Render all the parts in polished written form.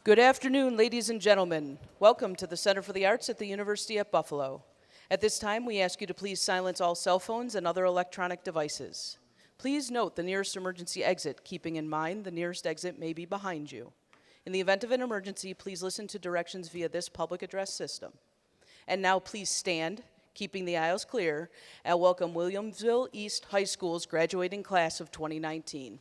Good afternoon, ladies and gentlemen. Welcome to the Center for the Arts at the University at Buffalo. At this time, we ask you to please silence all cell phones and other electronic devices. Please note the nearest emergency exit, keeping in mind the nearest exit may be behind you. In the event of an emergency, please listen to directions via this public address system. And now please stand, keeping the aisles clear, and welcome Williamsville East High School's graduating class of 2019.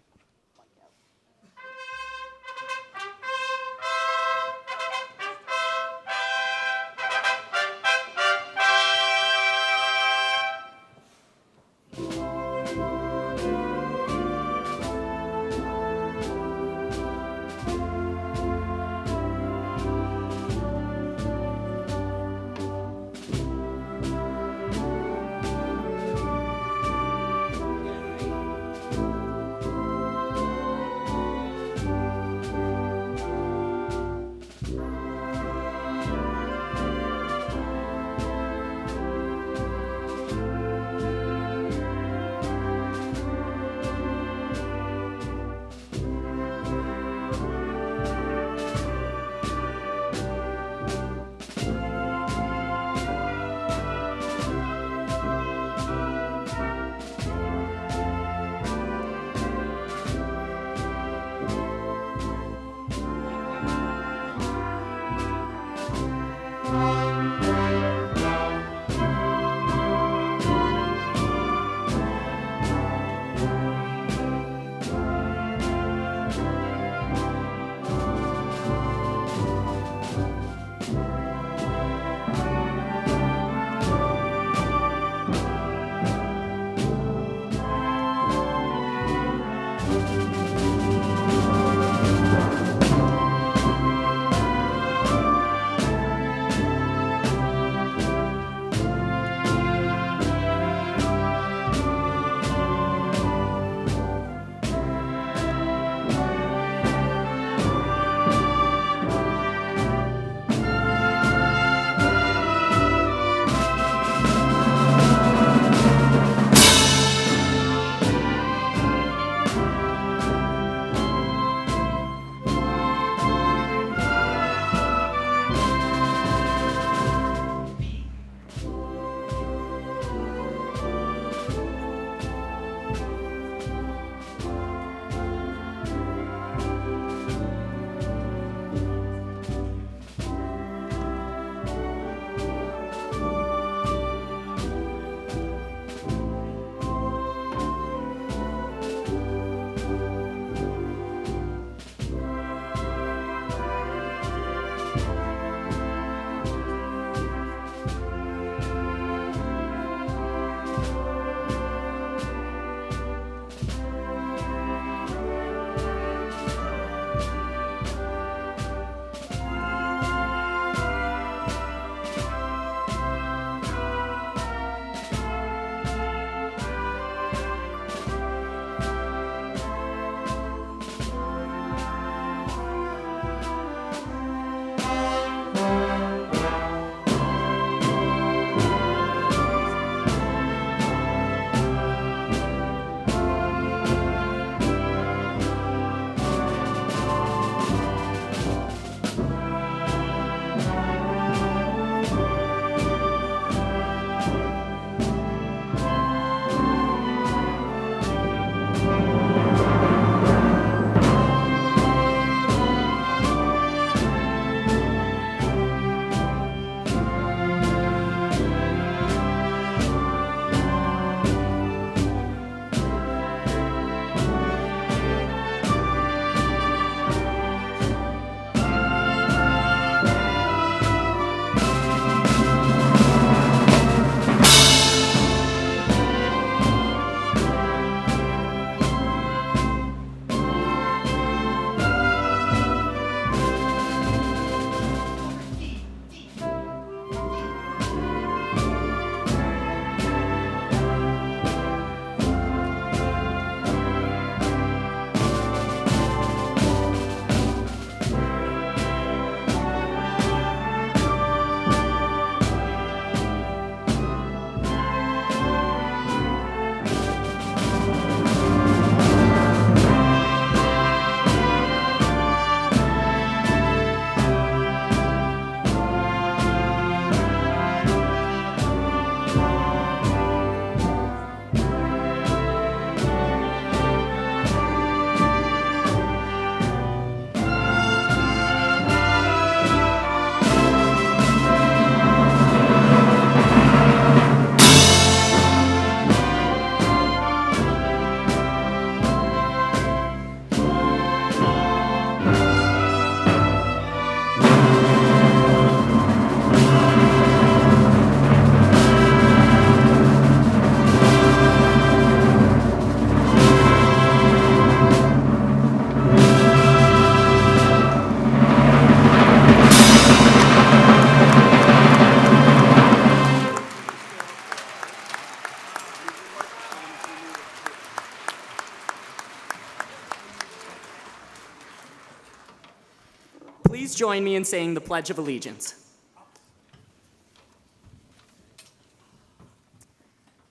Please join me in saying the Pledge of Allegiance.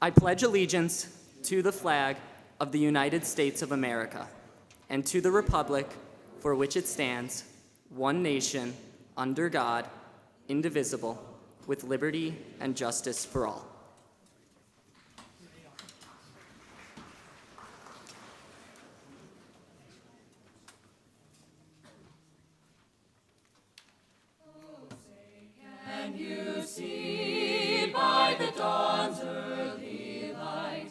I pledge allegiance to the flag of the United States of America and to the republic for which it stands, one nation, under God, indivisible, with liberty and justice for all. Can you see by the dawn's early light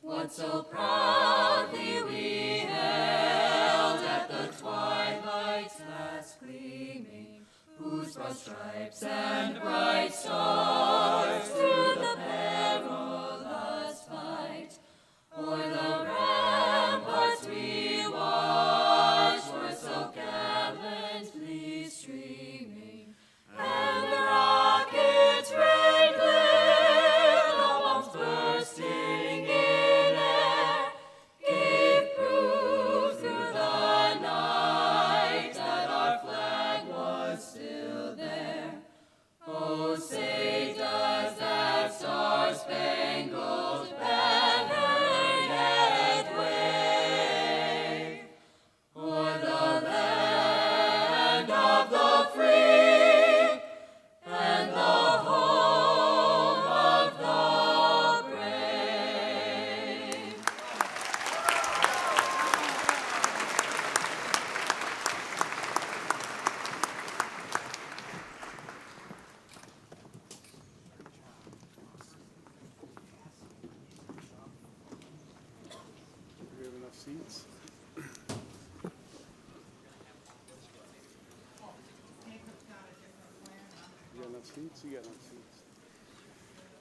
what so proudly we held at the twilight's last gleaming, whose broad stripes and bright stars through the perilous fight o'er the ramparts we watched were so gallantly streaming, and the rockets' red glare, the bombs bursting in air, gave proof through the night that our flag was still there. Oh, say does that star-spangled banner yet wave o'er the land of the free and the home of the brave? Do we have enough seats? You got enough seats? You got enough seats.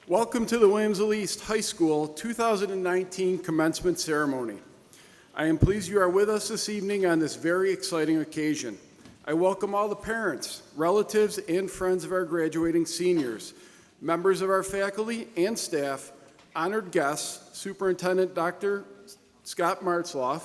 Welcome to the Williamsville East High School 2019 commencement ceremony. I am pleased you are with us this evening on this very exciting occasion. I welcome all the parents, relatives, and friends of our graduating seniors, members of our faculty and staff, honored guests, Superintendent Dr. Scott Martzloff,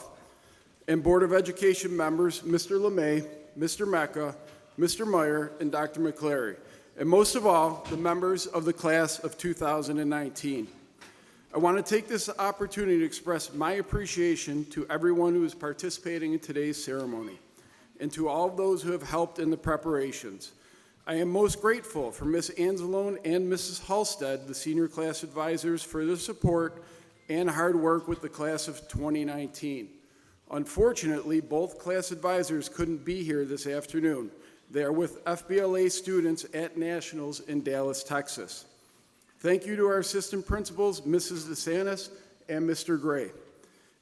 and Board of Education members, Mr. LeMay, Mr. Mecca, Mr. Meyer, and Dr. McClary, and most of all, the members of the class of 2019. I want to take this opportunity to express my appreciation to everyone who is participating in today's ceremony, and to all those who have helped in the preparations. I am most grateful for Ms. Anzalone and Mrs. Halstead, the senior class advisors, for their support and hard work with the class of 2019. Unfortunately, both class advisors couldn't be here this afternoon. They are with FBLA students at Nationals in Dallas, Texas. Thank you to our assistant principals, Mrs. DeSantis and Mr. Gray.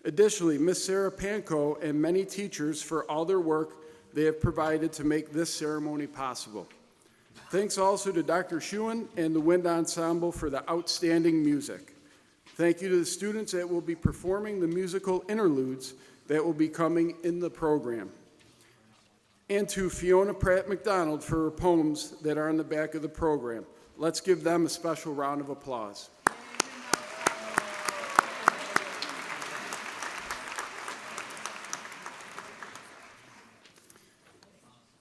Additionally, Ms. Sarah Panko and many teachers for all their work they have provided to make this ceremony possible. Thanks also to Dr. Schuen and the Wind Ensemble for the outstanding music. Thank you to the students that will be performing the musical interludes that will be coming in the program. And to Fiona Pratt McDonald for her poems that are on the back of the program. Let's give them a special round of applause.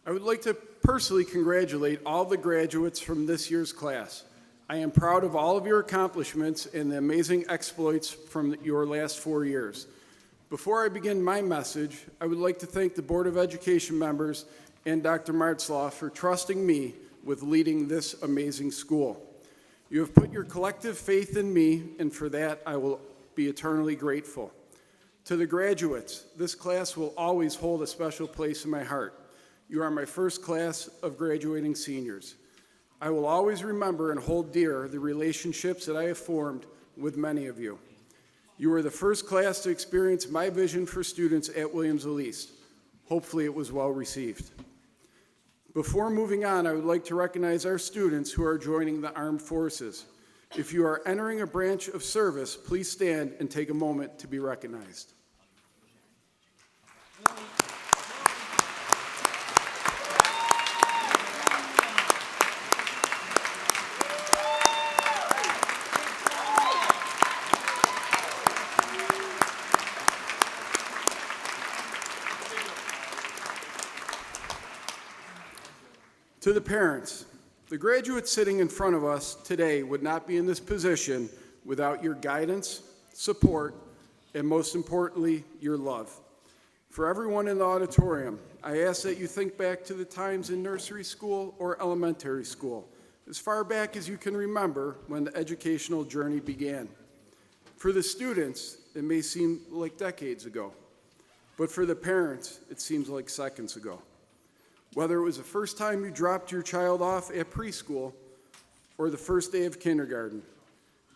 I would like to personally congratulate all the graduates from this year's class. I am proud of all of your accomplishments and the amazing exploits from your last 4 years. Before I begin my message, I would like to thank the Board of Education members and Dr. Martzloff for trusting me with leading this amazing school. You have put your collective faith in me, and for that I will be eternally grateful. To the graduates, this class will always hold a special place in my heart. You are my first class of graduating seniors. I will always remember and hold dear the relationships that I have formed with many of you. You were the first class to experience my vision for students at Williamsville East. Hopefully it was well received. Before moving on, I would like to recognize our students who are joining the armed forces. If you are entering a branch of service, please stand and take a moment to be recognized. To the parents, the graduates sitting in front of us today would not be in this position without your guidance, support, and most importantly, your love. For everyone in the auditorium, I ask that you think back to the times in nursery school or elementary school, as far back as you can remember when the educational journey began. For the students, it may seem like decades ago, but for the parents, it seems like seconds ago. Whether it was the first time you dropped your child off at preschool or the first day of kindergarten,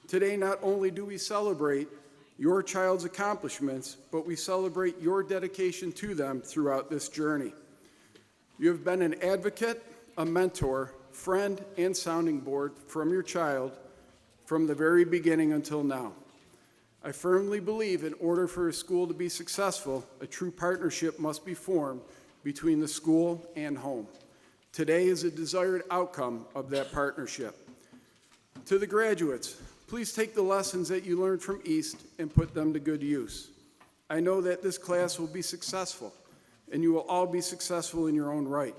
today not only do we celebrate your child's accomplishments, but we celebrate your dedication to them throughout this journey. You have been an advocate, a mentor, friend, and sounding board from your child from the very beginning until now. I firmly believe in order for a school to be successful, a true partnership must be formed between the school and home. Today is a desired outcome of that partnership. To the graduates, please take the lessons that you learned from East and put them to good use. I know that this class will be successful, and you will all be successful in your own right.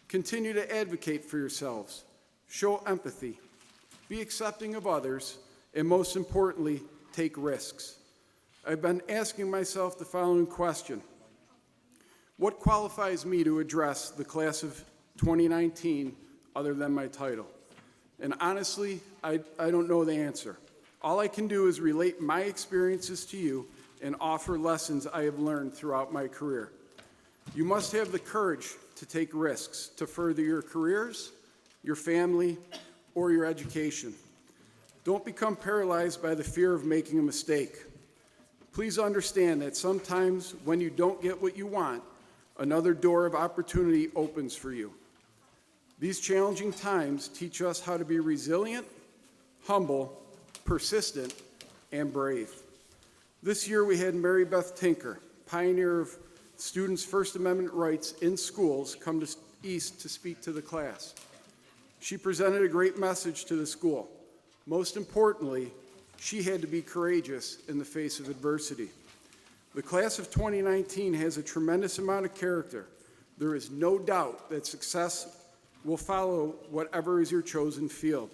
Continue to advocate for yourselves, show empathy, be accepting of others, and most importantly, take risks. I've been asking myself the following question: what qualifies me to address the class of 2019 other than my title? And honestly, I don't know the answer. All I can do is relate my experiences to you and offer lessons I have learned throughout my career. You must have the courage to take risks to further your careers, your family, or your education. Don't become paralyzed by the fear of making a mistake. Please understand that sometimes when you don't get what you want, another door of opportunity opens for you. These challenging times teach us how to be resilient, humble, persistent, and brave. This year we had Mary Beth Tinker, pioneer of students' First Amendment rights in schools, come to East to speak to the class. She presented a great message to the school. Most importantly, she had to be courageous in the face of adversity. The class of 2019 has a tremendous amount of character. There is no doubt that success will follow whatever is your chosen field.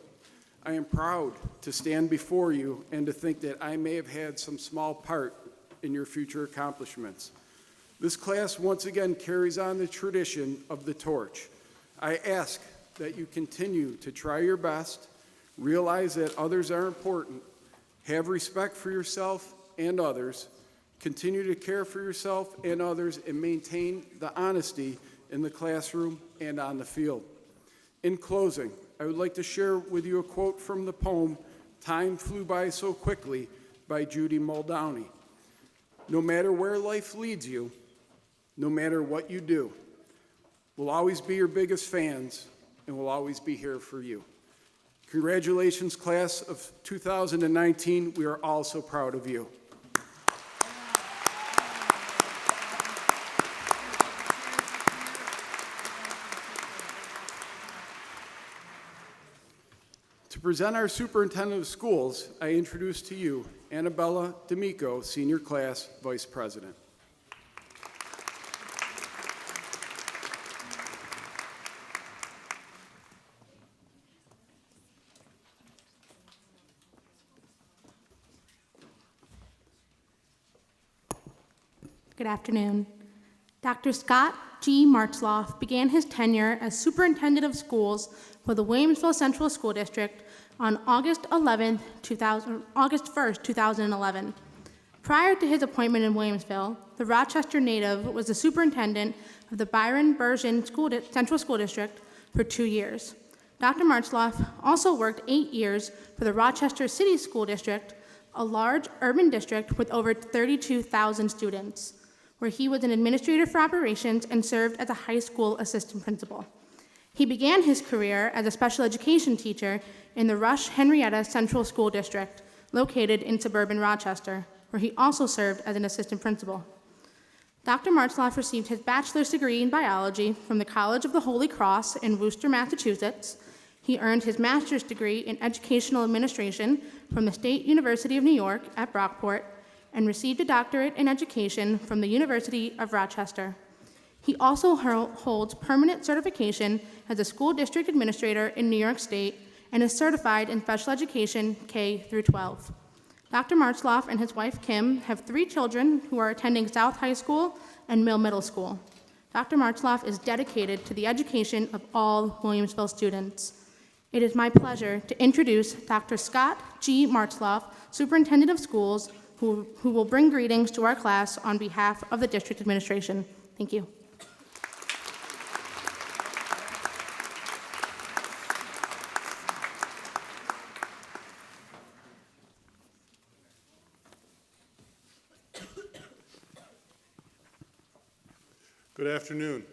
I am proud to stand before you and to think that I may have had some small part in your future accomplishments. This class once again carries on the tradition of the torch. I ask that you continue to try your best, realize that others are important, have respect for yourself and others, continue to care for yourself and others, and maintain the honesty in the classroom and on the field. In closing, I would like to share with you a quote from the poem, "Time Flew By So Quickly" by Judy Muldowney. No matter where life leads you, no matter what you do, we'll always be your biggest fans, and we'll always be here for you. Congratulations, class of 2019. We are all so proud of you. To present our superintendent of schools, I introduce to you Annabella D'Amico, senior class vice president. Good afternoon. Dr. Scott G. Martzloff began his tenure as superintendent of schools for the Williamsville Central School District on August 1st, 2011. Prior to his appointment in Williamsville, the Rochester native was the superintendent of the Byron Bergen Central School District for 2 years. Dr. Martzloff also worked 8 years for the Rochester City School District, a large urban district with over 32,000 students, where he was an administrator for operations and served as a high school assistant principal. He began his career as a special education teacher in the Rush Henrietta Central School District, located in suburban Rochester, where he also served as an assistant principal. Dr. Martzloff received his bachelor's degree in biology from the College of the Holy Cross in Worcester, Massachusetts. He earned his master's degree in educational administration from the State University of New York at Brockport and received a doctorate in education from the University of Rochester. He also holds permanent certification as a school district administrator in New York State and is certified in special education K through 12. Dr. Martzloff and his wife Kim have 3 children who are attending South High School and Mill Middle School. Dr. Martzloff is dedicated to the education of all Williamsville students. It is my pleasure to introduce Dr. Scott G. Martzloff, Superintendent of Schools, who will bring greetings to our class on behalf of the district administration. Thank you. Good afternoon.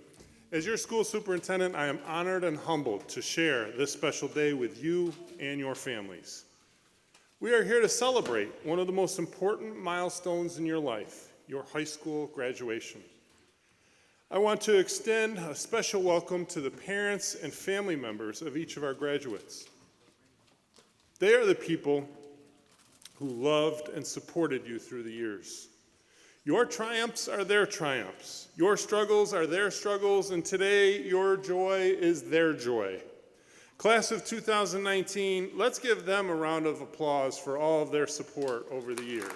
As your school superintendent, I am honored and humbled to share this special day with you and your families. We are here to celebrate one of the most important milestones in your life, your high school graduation. I want to extend a special welcome to the parents and family members of each of our graduates. They are the people who loved and supported you through the years. Your triumphs are their triumphs. Your struggles are their struggles, and today your joy is their joy. Class of 2019, let's give them a round of applause for all of their support over the years.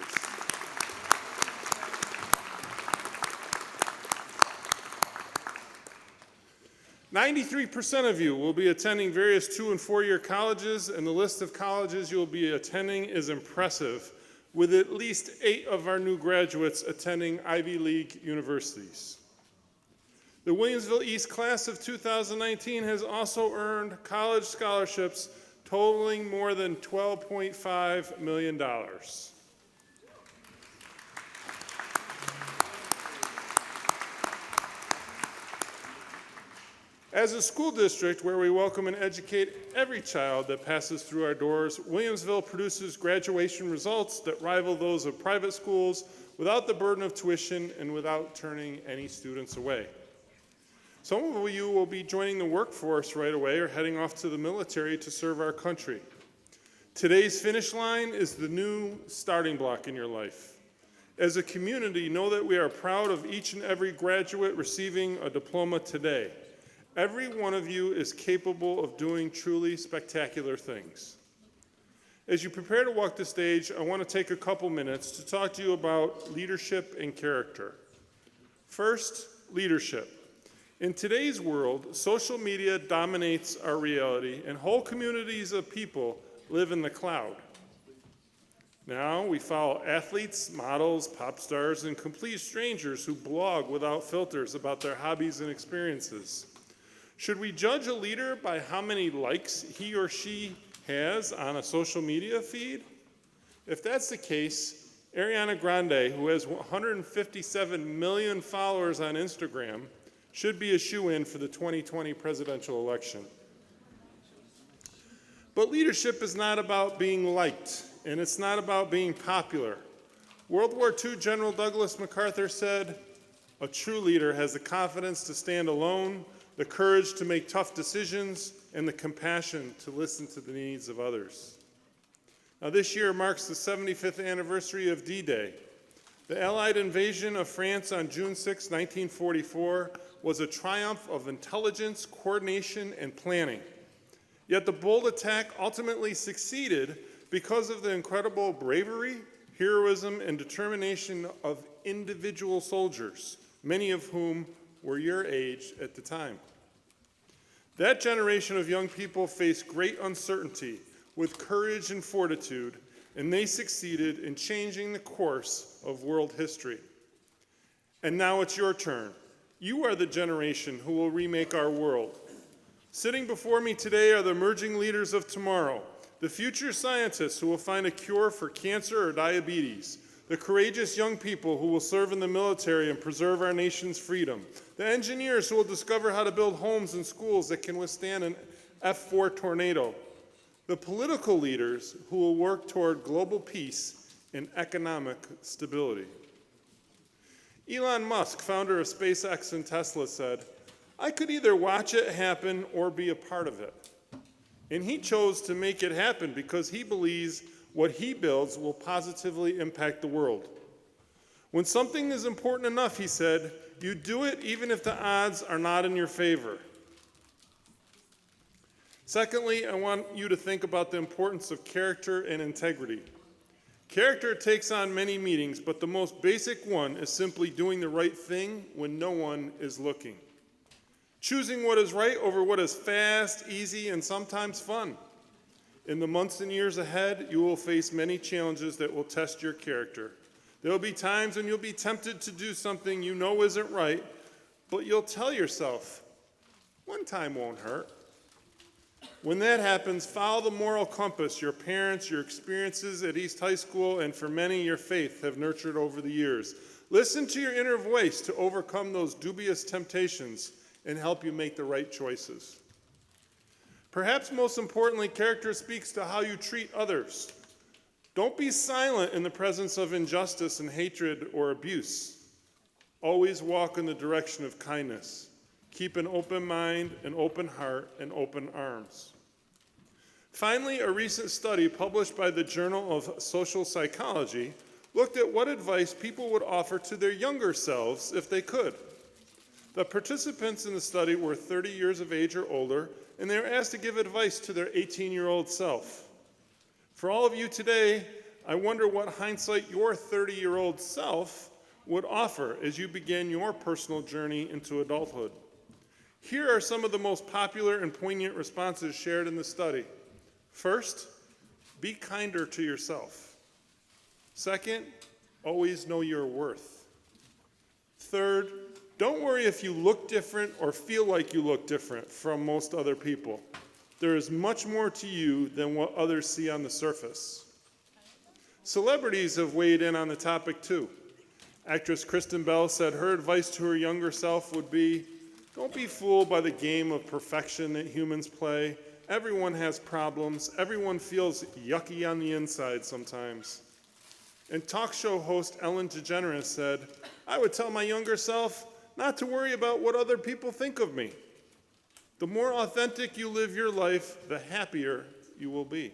"93% of you will be attending various 2- and 4-year colleges, and the list of colleges you will be attending is impressive, with at least 8 of our new graduates attending Ivy League universities. The Williamsville East class of 2019 has also earned college scholarships totaling more than $12.5 million. As a school district where we welcome and educate every child that passes through our doors, Williamsville produces graduation results that rival those of private schools without the burden of tuition and without turning any students away. Some of you will be joining the workforce right away or heading off to the military to serve our country. Today's finish line is the new starting block in your life. As a community, know that we are proud of each and every graduate receiving a diploma today. Every one of you is capable of doing truly spectacular things. As you prepare to walk the stage, I want to take a couple minutes to talk to you about leadership and character. First, leadership. In today's world, social media dominates our reality, and whole communities of people live in the cloud. Now we follow athletes, models, pop stars, and complete strangers who blog without filters about their hobbies and experiences. Should we judge a leader by how many likes he or she has on a social media feed? If that's the case, Ariana Grande, who has 157 million followers on Instagram, should be a shoo-in for the 2020 presidential election. But leadership is not about being liked, and it's not about being popular. World War II General Douglas MacArthur said, "A true leader has the confidence to stand alone, the courage to make tough decisions, and the compassion to listen to the needs of others." Now, this year marks the 75th anniversary of D-Day. The Allied invasion of France on June 6, 1944, was a triumph of intelligence, coordination, and planning. Yet the bold attack ultimately succeeded because of the incredible bravery, heroism, and determination of individual soldiers, many of whom were your age at the time. That generation of young people faced great uncertainty with courage and fortitude, and they succeeded in changing the course of world history. And now it's your turn. You are the generation who will remake our world. Sitting before me today are the emerging leaders of tomorrow, the future scientists who will find a cure for cancer or diabetes, the courageous young people who will serve in the military and preserve our nation's freedom, the engineers who will discover how to build homes and schools that can withstand an F4 tornado, the political leaders who will work toward global peace and economic stability. Elon Musk, founder of SpaceX and Tesla, said, "I could either watch it happen or be a part of it." And he chose to make it happen because he believes what he builds will positively impact the world. When something is important enough, he said, you do it even if the odds are not in your favor. Secondly, I want you to think about the importance of character and integrity. Character takes on many meanings, but the most basic one is simply doing the right thing when no one is looking. Choosing what is right over what is fast, easy, and sometimes fun. In the months and years ahead, you will face many challenges that will test your character. There will be times when you'll be tempted to do something you know isn't right, but you'll tell yourself, one time won't hurt. When that happens, follow the moral compass your parents, your experiences at East High School, and for many, your faith have nurtured over the years. Listen to your inner voice to overcome those dubious temptations and help you make the right choices. Perhaps most importantly, character speaks to how you treat others. Don't be silent in the presence of injustice and hatred or abuse. Always walk in the direction of kindness. Keep an open mind, an open heart, and open arms. Finally, a recent study published by the Journal of Social Psychology looked at what advice people would offer to their younger selves if they could. The participants in the study were 30 years of age or older, and they were asked to give advice to their 18-year-old self. For all of you today, I wonder what hindsight your 30-year-old self would offer as you begin your personal journey into adulthood. Here are some of the most popular and poignant responses shared in the study. First, be kinder to yourself. Second, always know your worth. Third, don't worry if you look different or feel like you look different from most other people. There is much more to you than what others see on the surface. Celebrities have weighed in on the topic too. Actress Kristen Bell said her advice to her younger self would be, don't be fooled by the game of perfection that humans play. Everyone has problems. Everyone feels yucky on the inside sometimes. And talk show host Ellen DeGeneres said, I would tell my younger self not to worry about what other people think of me. The more authentic you live your life, the happier you will be.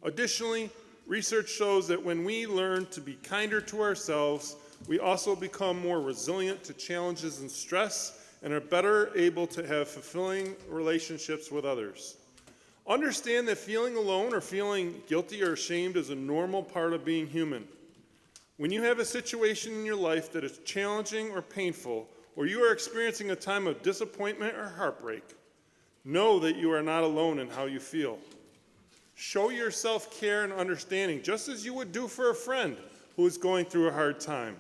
Additionally, research shows that when we learn to be kinder to ourselves, we also become more resilient to challenges and stress and are better able to have fulfilling relationships with others. Understand that feeling alone or feeling guilty or ashamed is a normal part of being human. When you have a situation in your life that is challenging or painful, or you are experiencing a time of disappointment or heartbreak, know that you are not alone in how you feel. Show yourself care and understanding, just as you would do for a friend who is going through a hard time.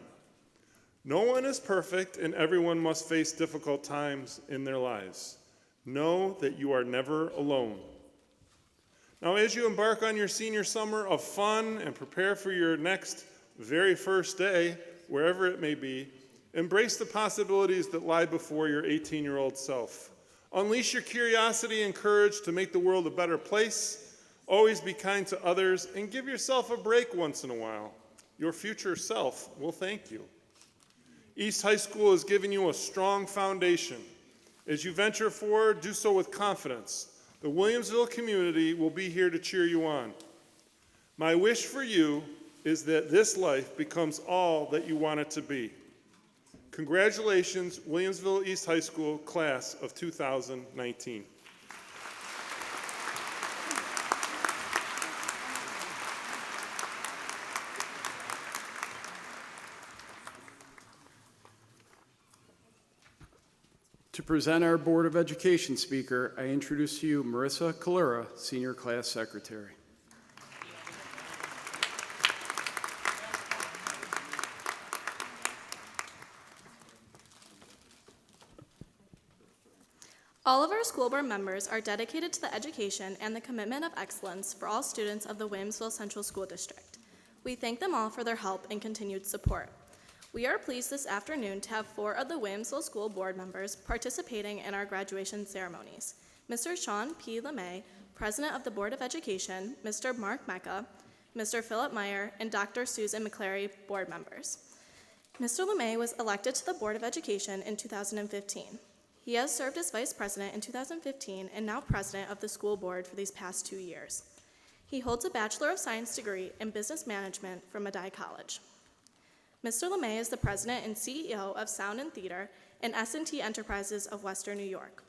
No one is perfect, and everyone must face difficult times in their lives. Know that you are never alone. Now, as you embark on your senior summer of fun and prepare for your next very first day, wherever it may be, embrace the possibilities that lie before your 18-year-old self. Unleash your curiosity and courage to make the world a better place. Always be kind to others, and give yourself a break once in a while. Your future self will thank you. East High School has given you a strong foundation. As you venture forward, do so with confidence. The Williamsville community will be here to cheer you on. My wish for you is that this life becomes all that you want it to be. Congratulations, Williamsville East High School class of 2019. To present our Board of Education speaker, I introduce to you Marissa Kalura, Senior Class Secretary. All of our school board members are dedicated to the education and the commitment of excellence for all students of the Williamsville Central School District. We thank them all for their help and continued support. We are pleased this afternoon to have 4 of the Williamsville School Board members participating in our graduation ceremonies. Mr. Sean P. LeMay, President of the Board of Education, Mr. Mark Mecca, Mr. Philip Meyer, and Dr. Susan McClary, board members. Mr. LeMay was elected to the Board of Education in 2015. He has served as Vice President in 2015 and now President of the school board for these past 2 years. He holds a Bachelor of Science degree in Business Management from Medaille College. Mr. LeMay is the president and CEO of Sound and Theater and S&T Enterprises of Western New York.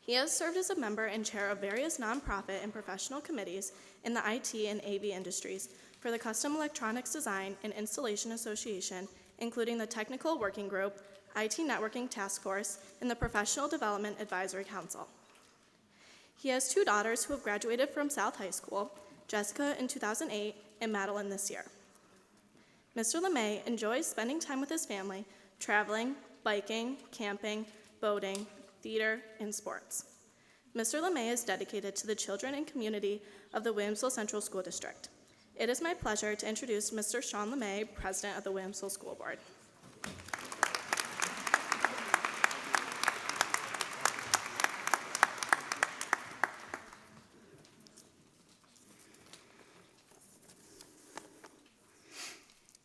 He has served as a member and chair of various nonprofit and professional committees in the IT and AV industries for the Custom Electronics Design and Installation Association, including the Technical Working Group, IT Networking Task Force, and the Professional Development Advisory Council. He has 2 daughters who have graduated from South High School, Jessica in 2008 and Madeline this year. Mr. LeMay enjoys spending time with his family, traveling, biking, camping, boating, theater, and sports. Mr. LeMay is dedicated to the children and community of the Williamsville Central School District. It is my pleasure to introduce Mr. Sean LeMay, President of the Williamsville School Board.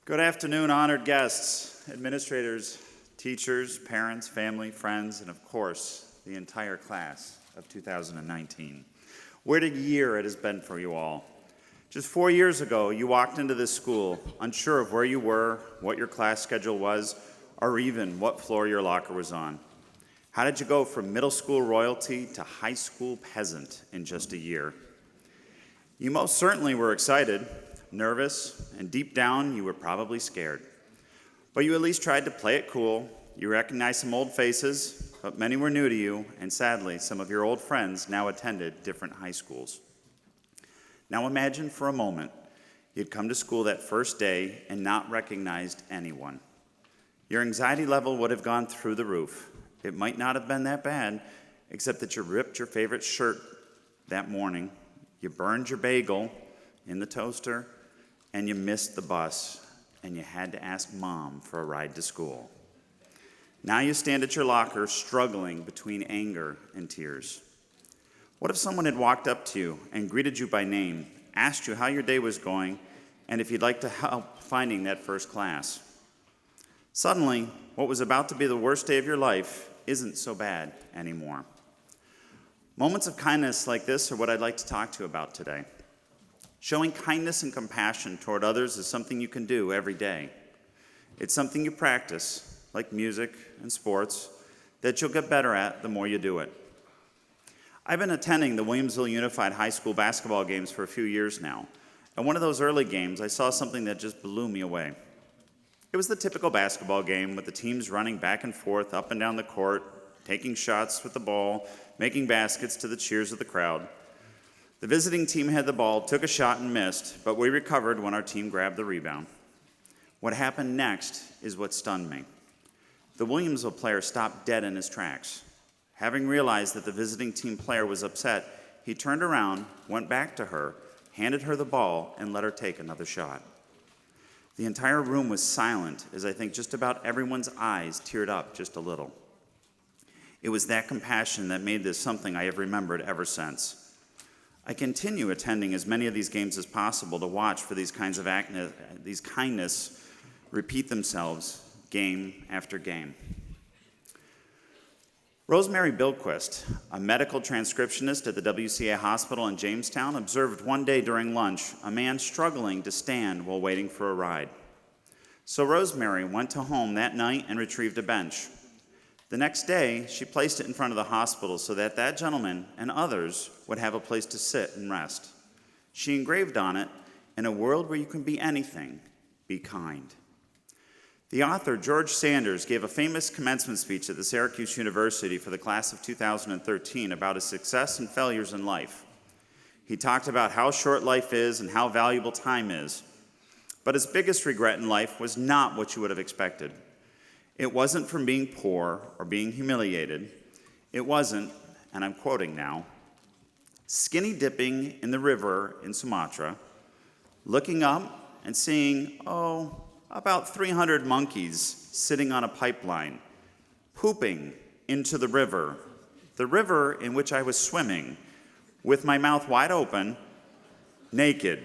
Good afternoon, honored guests, administrators, teachers, parents, family, friends, and of course, the entire class of 2019. What a year it has been for you all. Just 4 years ago, you walked into this school unsure of where you were, what your class schedule was, or even what floor your locker was on. How did you go from middle school royalty to high school peasant in just a year? You most certainly were excited, nervous, and deep down, you were probably scared. But you at least tried to play it cool. You recognized some old faces, but many were new to you, and sadly, some of your old friends now attended different high schools. Now imagine for a moment you'd come to school that first day and not recognized anyone. Your anxiety level would have gone through the roof. It might not have been that bad, except that you ripped your favorite shirt that morning, you burned your bagel in the toaster, and you missed the bus, and you had to ask Mom for a ride to school. Now you stand at your locker struggling between anger and tears. What if someone had walked up to you and greeted you by name, asked you how your day was going, and if you'd like to help finding that first class? Suddenly, what was about to be the worst day of your life isn't so bad anymore. Moments of kindness like this are what I'd like to talk to you about today. Showing kindness and compassion toward others is something you can do every day. It's something you practice, like music and sports, that you'll get better at the more you do it. I've been attending the Williamsville Unified High School basketball games for a few years now, and one of those early games, I saw something that just blew me away. It was the typical basketball game with the teams running back and forth up and down the court, taking shots with the ball, making baskets to the cheers of the crowd. The visiting team had the ball, took a shot and missed, but we recovered when our team grabbed the rebound. What happened next is what stunned me. The Williamsville player stopped dead in his tracks. Having realized that the visiting team player was upset, he turned around, went back to her, handed her the ball, and let her take another shot. The entire room was silent as I think just about everyone's eyes teared up just a little. It was that compassion that made this something I have remembered ever since. I continue attending as many of these games as possible to watch for these kindness repeat themselves game after game. Rosemary Bilquist, a medical transcriptionist at the WCA hospital in Jamestown, observed one day during lunch a man struggling to stand while waiting for a ride. So Rosemary went to home that night and retrieved a bench. The next day, she placed it in front of the hospital so that that gentleman and others would have a place to sit and rest. She engraved on it, "In a world where you can be anything, be kind." The author, George Sanders, gave a famous commencement speech at the Syracuse University for the class of 2013 about his success and failures in life. He talked about how short life is and how valuable time is. But his biggest regret in life was not what you would have expected. It wasn't from being poor or being humiliated. It wasn't, and I'm quoting now, skinny dipping in the river in Sumatra, looking up and seeing, about 300 monkeys sitting on a pipeline, pooping into the river in which I was swimming, with my mouth wide open, naked.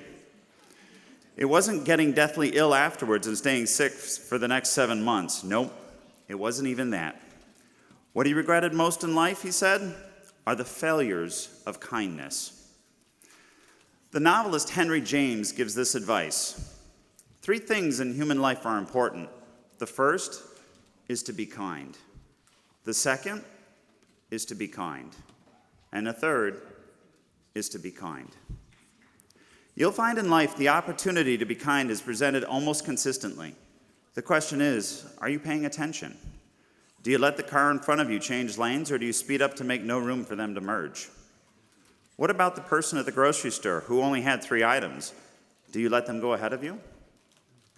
It wasn't getting deathly ill afterwards and staying sick for the next 7 months. Nope, it wasn't even that. What he regretted most in life, he said, are the failures of kindness. The novelist Henry James gives this advice. 3 things in human life are important: The first is to be kind. The second is to be kind. And the third is to be kind. You'll find in life the opportunity to be kind is presented almost consistently. The question is, are you paying attention? Do you let the car in front of you change lanes, or do you speed up to make no room for them to merge? What about the person at the grocery store who only had 3 items? Do you let them go ahead of you?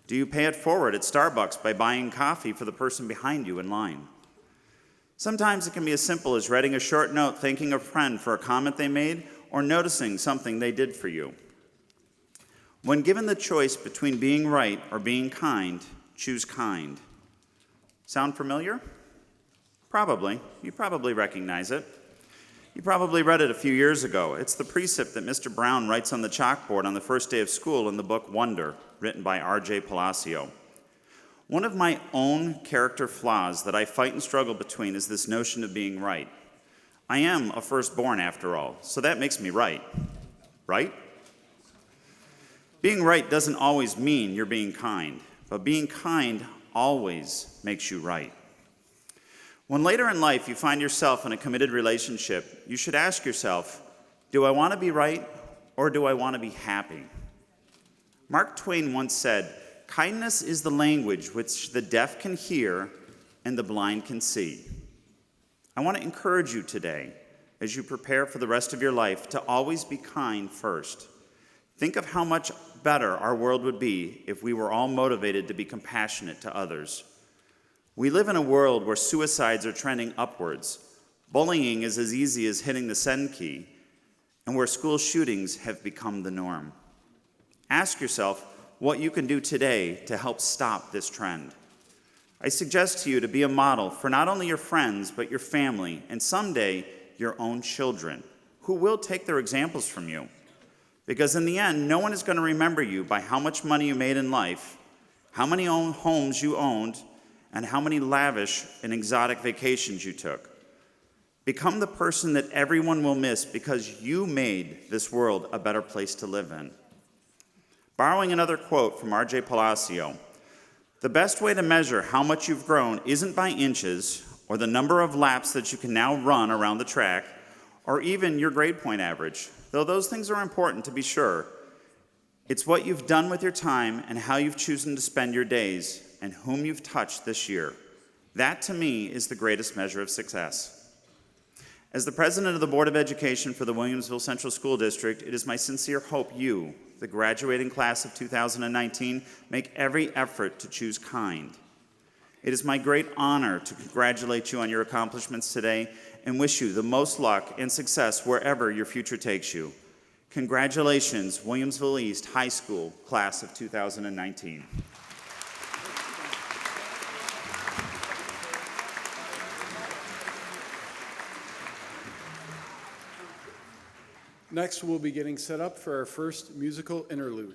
Do you pay it forward at Starbucks by buying coffee for the person behind you in line? Sometimes it can be as simple as writing a short note thanking a friend for a comment they made or noticing something they did for you. When given the choice between being right or being kind, choose kind. Sound familiar? Probably. You probably recognize it. You probably read it a few years ago. It's the precept that Mr. Brown writes on the chalkboard on the first day of school in the book Wonder, written by R.J. Palacio. One of my own character flaws that I fight and struggle between is this notion of being right. I am a firstborn, after all, so that makes me right. Right? Being right doesn't always mean you're being kind, but being kind always makes you right. When later in life you find yourself in a committed relationship, you should ask yourself, do I want to be right or do I want to be happy? Mark Twain once said, kindness is the language which the deaf can hear and the blind can see. I want to encourage you today, as you prepare for the rest of your life, to always be kind first. Think of how much better our world would be if we were all motivated to be compassionate to others. We live in a world where suicides are trending upwards, bullying is as easy as hitting the send key, and where school shootings have become the norm. Ask yourself what you can do today to help stop this trend. I suggest to you to be a model for not only your friends, but your family, and someday your own children, who will take their examples from you. Because in the end, no one is going to remember you by how much money you made in life, how many homes you owned, and how many lavish and exotic vacations you took. Become the person that everyone will miss because you made this world a better place to live in. Borrowing another quote from R.J. Palacio, the best way to measure how much you've grown isn't by inches or the number of laps that you can now run around the track or even your grade point average, though those things are important to be sure. It's what you've done with your time and how you've chosen to spend your days and whom you've touched this year. That, to me, is the greatest measure of success. As the president of the Board of Education for the Williamsville Central School District, it is my sincere hope you, the graduating class of 2019, make every effort to choose kind. It is my great honor to congratulate you on your accomplishments today and wish you the most luck and success wherever your future takes you. Congratulations, Williamsville East High School, class of 2019. Next, we'll be getting set up for our first musical interlude.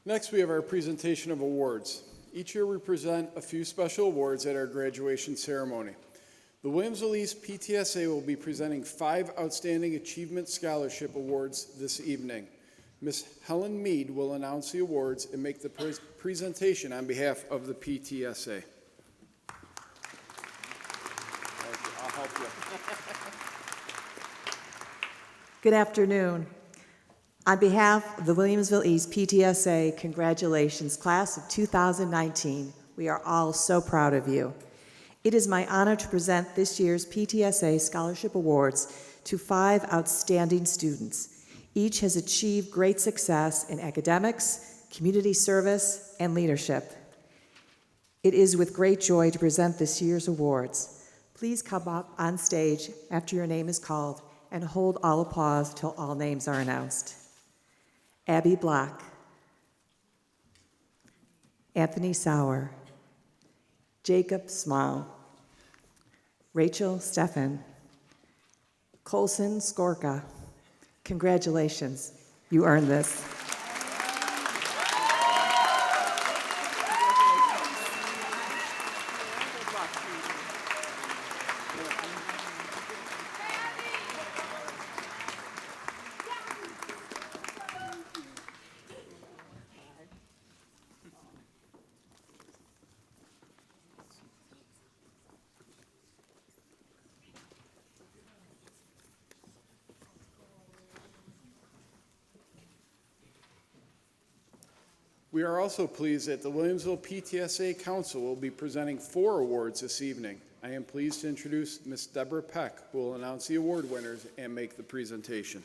Next, we have our presentation of awards. Each year we present a few special awards at our graduation ceremony. The Williamsville East PTSA will be presenting 5 Outstanding Achievement Scholarship Awards this evening. Ms. Helen Mead will announce the awards and make the presentation on behalf of the PTSA. I'll help you. Good afternoon. On behalf of the Williamsville East PTSA, congratulations, class of 2019. We are all so proud of you. It is my honor to present this year's PTSA Scholarship Awards to 5 outstanding students. Each has achieved great success in academics, community service, and leadership. It is with great joy to present this year's awards. Please come up on stage after your name is called and hold all applause till all names are announced. Abby Block, Anthony Sauer, Jacob Small, Rachel Steffen, Colson Skorka. Congratulations, you earned this. We are also pleased that the Williamsville PTSA Council will be presenting 4 awards this evening. I am pleased to introduce Ms. Deborah Peck, who will announce the award winners and make the presentation.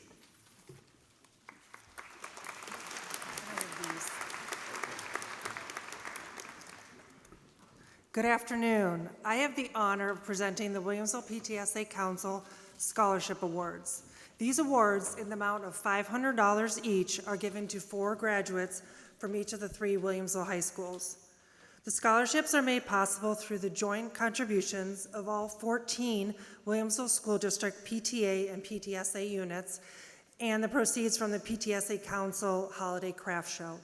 Good afternoon. I have the honor of presenting the Williamsville PTSA Council Scholarship Awards. These awards, in the amount of $500 each, are given to 4 graduates from each of the 3 Williamsville high schools. The scholarships are made possible through the joint contributions of all 14 Williamsville School District PTA and PTSA units and the proceeds from the PTSA Council Holiday Craft Show.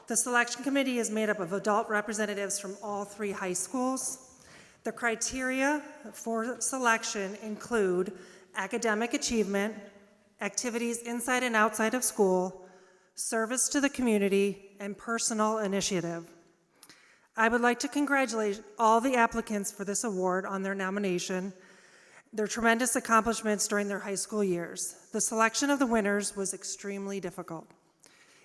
The selection committee is made up of adult representatives from all 3 high schools. The criteria for selection include academic achievement, activities inside and outside of school, service to the community, and personal initiative. I would like to congratulate all the applicants for this award on their nomination, their tremendous accomplishments during their high school years. The selection of the winners was extremely difficult.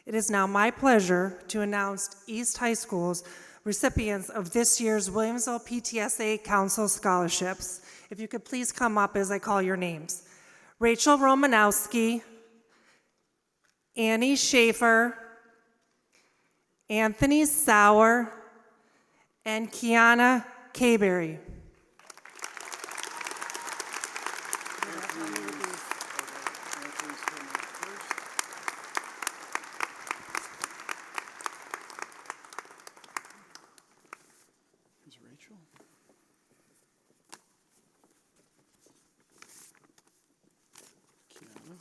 It is now my pleasure to announce East High School's recipients of this year's Williamsville PTSA Council Scholarships. If you could please come up as I call your names. Rachel Romanowski, Annie Schaefer, Anthony Sauer, and Kiana Kayberry. Here's Rachel. Kiana.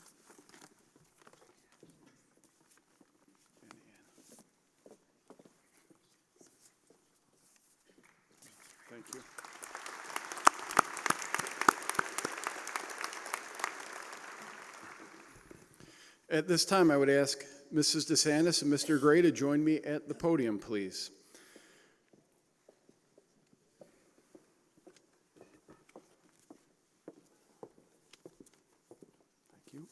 Thank you. At this time, I would ask Mrs. DeSantis and Mr. Gray to join me at the podium, please. Thank you.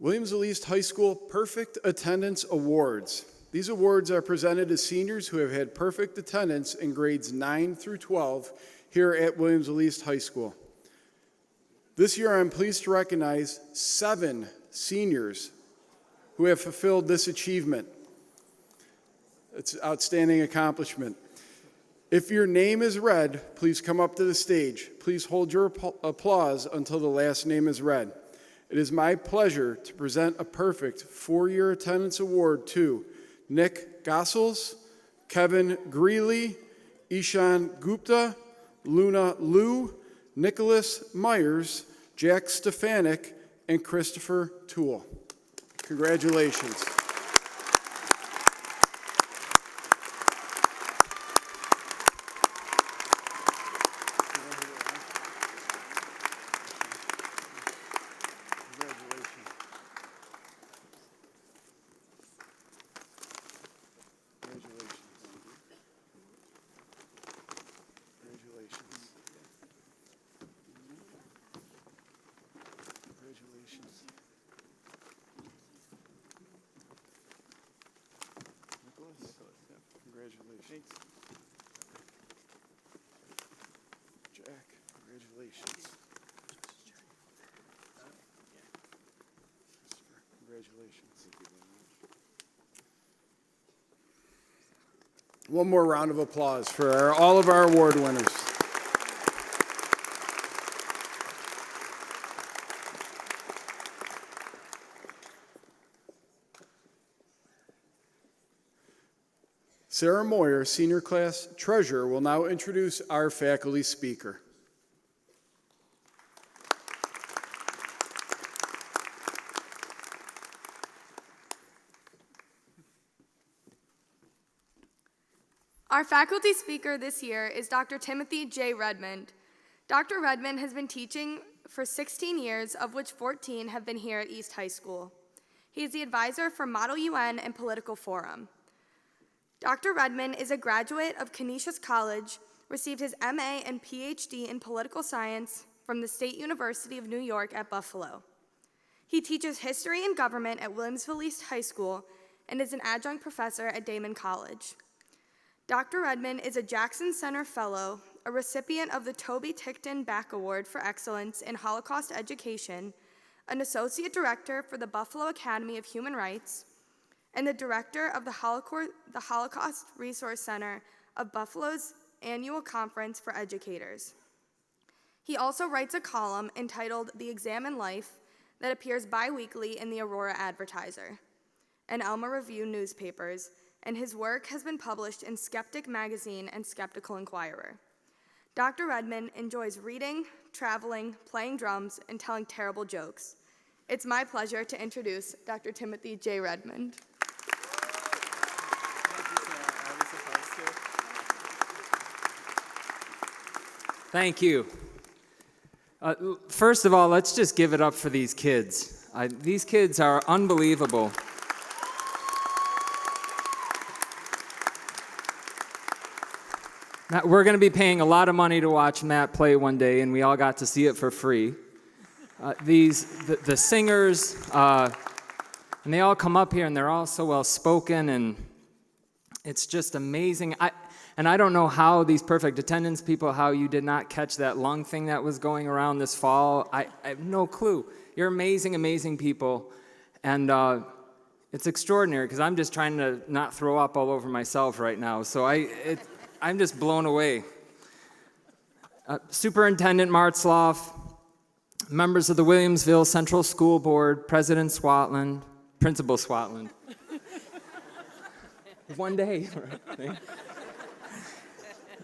Williamsville East High School Perfect Attendance Awards. These awards are presented to seniors who have had perfect attendance in grades 9 through 12 here at Williamsville East High School. This year, I'm pleased to recognize 7 seniors who have fulfilled this achievement. It's an outstanding accomplishment. If your name is read, please come up to the stage. Please hold your applause until the last name is read. It is my pleasure to present a perfect 4-year attendance award to Nick Gossels, Kevin Greeley, Ishan Gupta, Luna Liu, Nicholas Myers, Jack Stefanik, and Christopher Toole. Congratulations. Congratulations. Jack, congratulations. Congratulations. One more round of applause for all of our award winners. Sarah Moyer, Senior Class Treasurer, will now introduce our faculty speaker. Our faculty speaker this year is Dr. Timothy J. Redmond. Dr. Redmond has been teaching for 16 years, of which 14 have been here at East High School. He is the advisor for Model UN and Political Forum. Dr. Redmond is a graduate of Canisius College, received his MA and PhD in political science from the State University of New York at Buffalo. He teaches history and government at Williamsville East High School and is an adjunct professor at Damon College. Dr. Redmond is a Jackson Center Fellow, a recipient of the Toby Tickton Back Award for Excellence in Holocaust Education, an Associate Director for the Buffalo Academy of Human Rights, and the Director of the Holocaust Resource Center of Buffalo's Annual Conference for Educators. He also writes a column entitled The Examine Life that appears bi-weekly in the Aurora Advertiser and Elma Review newspapers, and his work has been published in Skeptic Magazine and Skeptical Inquirer. Dr. Redmond enjoys reading, traveling, playing drums, and telling terrible jokes. It's my pleasure to introduce Dr. Timothy J. Redmond. Thank you. First of all, let's just give it up for these kids. These kids are unbelievable. We're going to be paying a lot of money to watch Matt play one day, and we all got to see it for free. The singers, and they all come up here, and they're all so well-spoken, and it's just amazing. I don't know how these perfect attendance people, how you did not catch that lung thing that was going around this fall. I have no clue. You're amazing, amazing people, and it's extraordinary, because I'm just trying to not throw up all over myself right now, so I'm just blown away. Superintendent Martzloff, members of the Williamsville Central School Board, President Swatland, Principal Swatland. One day, right?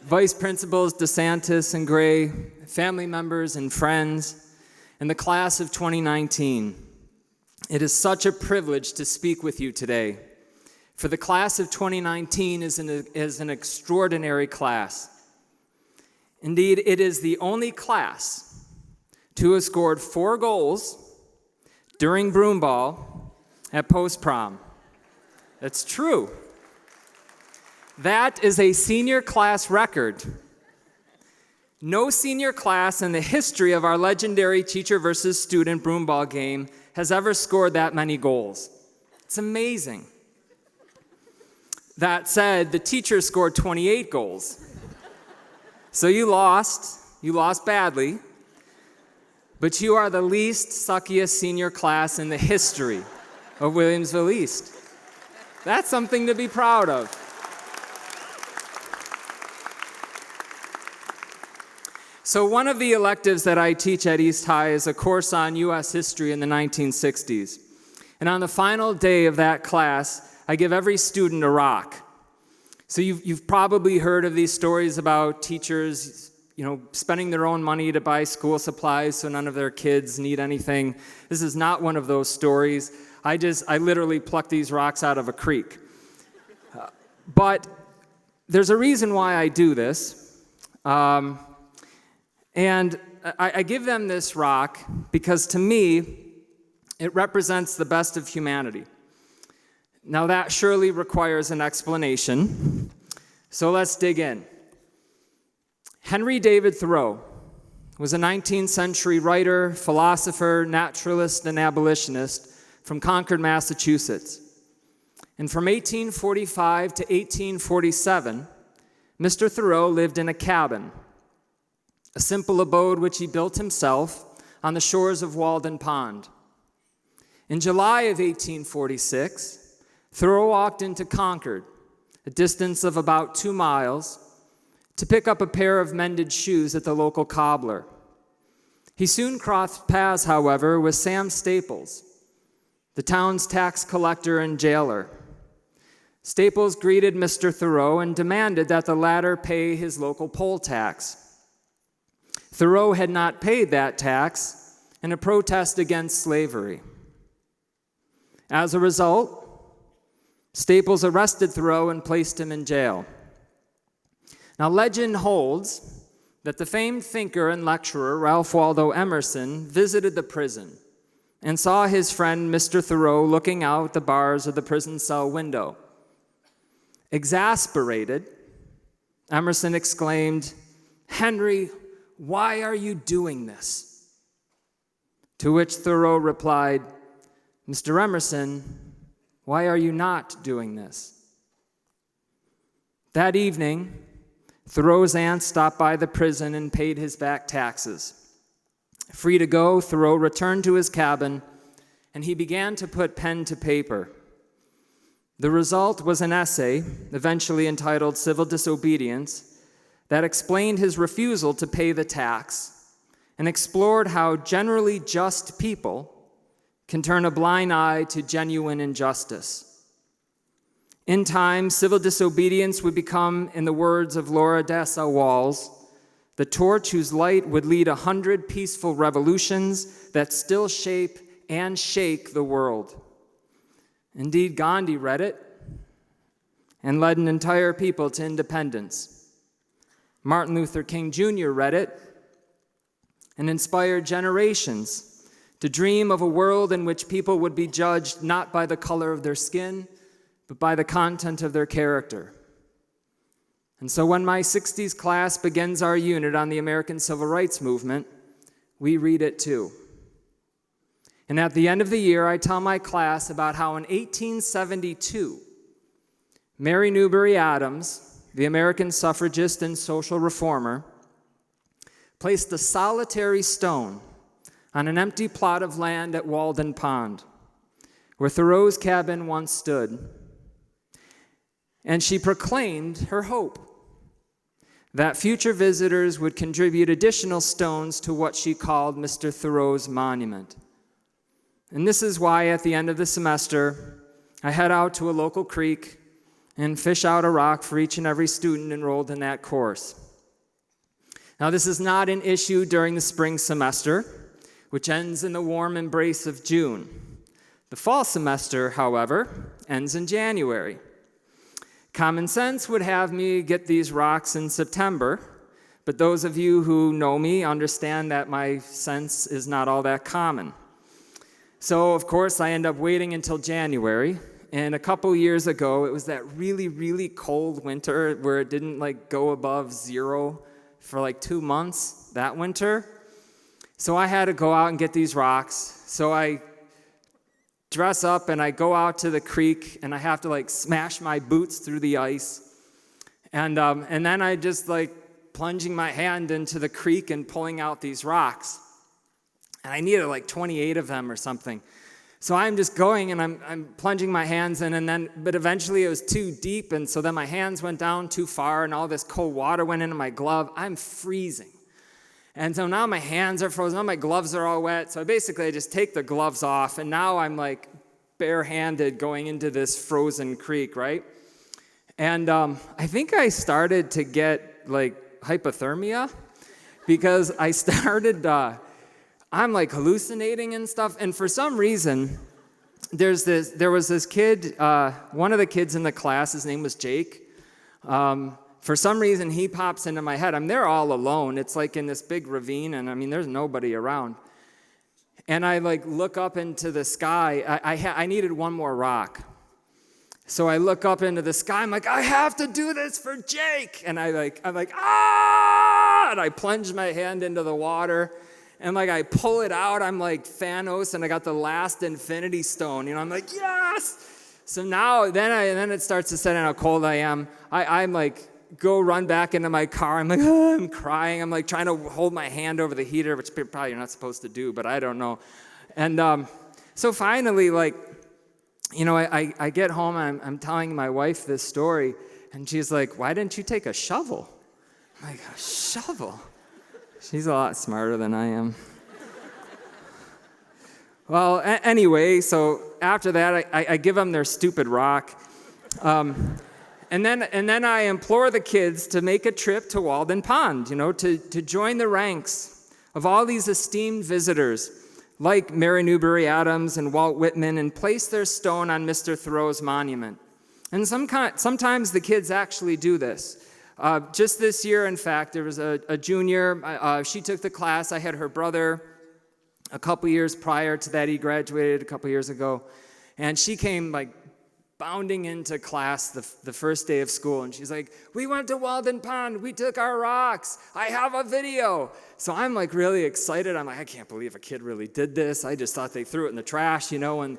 Vice Principals DeSantis and Gray, family members and friends, and the class of 2019. It is such a privilege to speak with you today. For the class of 2019 is an extraordinary class. Indeed, it is the only class to have scored 4 goals during broom ball at post-prom. That's true. That is a senior class record. No senior class in the history of our legendary teacher versus student broom ball game has ever scored that many goals. It's amazing. That said, the teachers scored 28 goals. So you lost badly, but you are the least suckiest senior class in the history of Williamsville East. That's something to be proud of. So one of the electives that I teach at East High is a course on U.S. history in the 1960s. And on the final day of that class, I give every student a rock. So you've probably heard of these stories about teachers, spending their own money to buy school supplies so none of their kids need anything. This is not one of those stories. I literally plucked these rocks out of a creek. But there's a reason why I do this. And I give them this rock because, to me, it represents the best of humanity. Now, that surely requires an explanation, so let's dig in. Henry David Thoreau was a 19th century writer, philosopher, naturalist, and abolitionist from Concord, Massachusetts. And from 1845 to 1847, Mr. Thoreau lived in a cabin, a simple abode which he built himself on the shores of Walden Pond. In July of 1846, Thoreau walked into Concord, a distance of about 2 miles, to pick up a pair of mended shoes at the local cobbler. He soon crossed paths, however, with Sam Staples, the town's tax collector and jailer. Staples greeted Mr. Thoreau and demanded that the latter pay his local poll tax. Thoreau had not paid that tax in a protest against slavery. As a result, Staples arrested Thoreau and placed him in jail. Now, legend holds that the famed thinker and lecturer Ralph Waldo Emerson visited the prison and saw his friend Mr. Thoreau looking out the bars of the prison cell window. Exasperated, Emerson exclaimed, "Henry, why are you doing this?" To which Thoreau replied, "Mr. Emerson, why are you not doing this?" That evening, Thoreau's aunt stopped by the prison and paid his back taxes. Free to go, Thoreau returned to his cabin, and he began to put pen to paper. The result was an essay, eventually entitled Civil Disobedience, that explained his refusal to pay the tax and explored how generally just people can turn a blind eye to genuine injustice. In time, civil disobedience would become, in the words of Laura Dessa Walls, the torch whose light would lead 100 peaceful revolutions that still shape and shake the world. Indeed, Gandhi read it and led an entire people to independence. Martin Luther King Jr. read it and inspired generations to dream of a world in which people would be judged not by the color of their skin, but by the content of their character. And so when my 60s class begins our unit on the American Civil Rights Movement, we read it too. And at the end of the year, I tell my class about how in 1872, Mary Newbury Adams, the American suffragist and social reformer, placed a solitary stone on an empty plot of land at Walden Pond, where Thoreau's cabin once stood. And she proclaimed her hope that future visitors would contribute additional stones to what she called Mr. Thoreau's monument. And this is why at the end of the semester, I head out to a local creek and fish out a rock for each and every student enrolled in that course. Now, this is not an issue during the spring semester, which ends in the warm embrace of June. The fall semester, however, ends in January. Common sense would have me get these rocks in September, but those of you who know me understand that my sense is not all that common. So, of course, I end up waiting until January, and a couple years ago, it was that really, really cold winter where it didn't go above 0 for 2 months that winter. So I had to go out and get these rocks. So I dress up and I go out to the creek and I have to smash my boots through the ice. And then I just plunging my hand into the creek and pulling out these rocks. And I needed 28 of them or something. So I'm just going and I'm plunging my hands in, but eventually it was too deep, and so then my hands went down too far and all this cold water went into my glove. I'm freezing. And so now my hands are frozen, now my gloves are all wet. So I just take the gloves off, and now I'm barehanded going into this frozen creek, right? And I think I started to get hypothermia because I started, I'm hallucinating and stuff. And for some reason, there was this kid, one of the kids in the class, his name was Jake. For some reason, he pops into my head. I'm there all alone. It's in this big ravine, and there's nobody around. And I look up into the sky. I needed one more rock. So I look up into the sky. I'm I have to do this for Jake. And I'm ah! And I plunge my hand into the water. And I pull it out. I'm Thanos, and I got the last Infinity Stone. I'm yes! So now, then it starts to set in how cold I am. I'm like, go run back into my car. I'm like, oh, I'm crying. I'm like trying to hold my hand over the heater, which probably you're not supposed to do, but I don't know. And so finally, like, you know, I get home and I'm telling my wife this story, and she's like, why didn't you take a shovel? I'm like, a shovel? She's a lot smarter than I am. Well, anyway, so after that, I give them their stupid rock. And then I implore the kids to make a trip to Walden Pond, you know, to join the ranks of all these esteemed visitors like Mary Newberry Adams and Walt Whitman, and place their stone on Mr. Thoreau's monument. And sometimes the kids actually do this. Just this year, in fact, there was a junior. She took the class. I had her brother a couple years prior to that. He graduated a couple years ago. And she came like bounding into class the first day of school, and she's like, we went to Walden Pond, we took our rocks, I have a video. So I'm like really excited. I'm like, I can't believe a kid really did this. I just thought they threw it in the trash, you know, and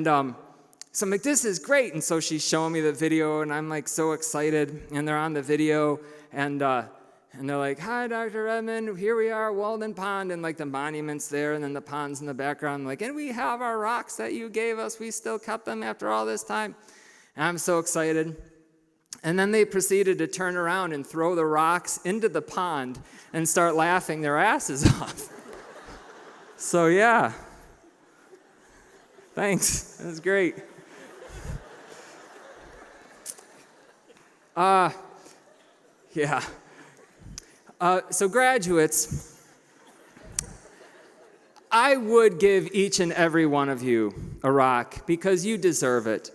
so I'm like, this is great. And so she's showing me the video, and I'm like so excited, and they're on the video, and they're like, hi, Dr. Redmond, here we are, Walden Pond, and like the monument's there, and then the pond's in the background. I'm like, and we have our rocks that you gave us. We still kept them after all this time. And I'm so excited. And then they proceeded to turn around and throw the rocks into the pond and start laughing their asses off. So yeah, thanks, that was great. Yeah. So graduates, I would give each and every one of you a rock because you deserve it.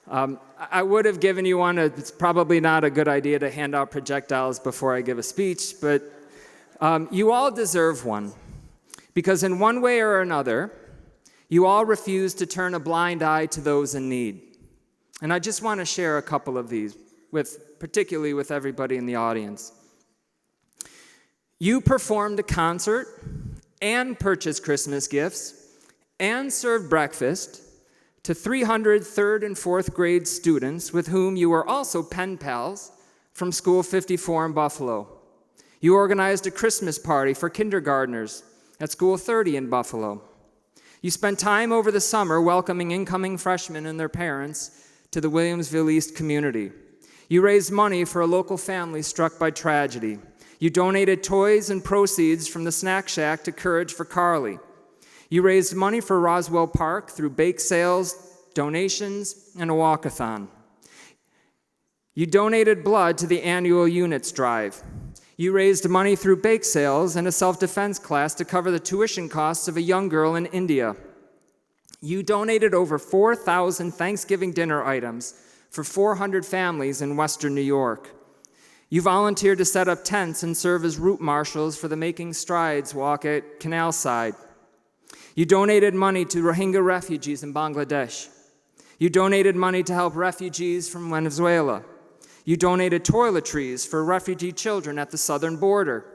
I would have given you one. It's probably not a good idea to hand out projectiles before I give a speech, but you all deserve one because in one way or another, you all refuse to turn a blind eye to those in need. And I just want to share a couple of these, particularly with everybody in the audience. You performed a concert and purchased Christmas gifts and served breakfast to 300 third and fourth grade students with whom you were also pen pals from School 54 in Buffalo. You organized a Christmas party for kindergartners at School 30 in Buffalo. You spent time over the summer welcoming incoming freshmen and their parents to the Williamsville East community. You raised money for a local family struck by tragedy. You donated toys and proceeds from the snack shack to Courage for Carly. You raised money for Roswell Park through bake sales, donations, and a walkathon. You donated blood to the annual Units Drive. You raised money through bake sales and a self-defense class to cover the tuition costs of a young girl in India. You donated over 4,000 Thanksgiving dinner items for 400 families in Western New York. You volunteered to set up tents and serve as route marshals for the Making Strides walk at Canal Side. You donated money to Rohingya refugees in Bangladesh. You donated money to help refugees from Venezuela. You donated toiletries for refugee children at the southern border.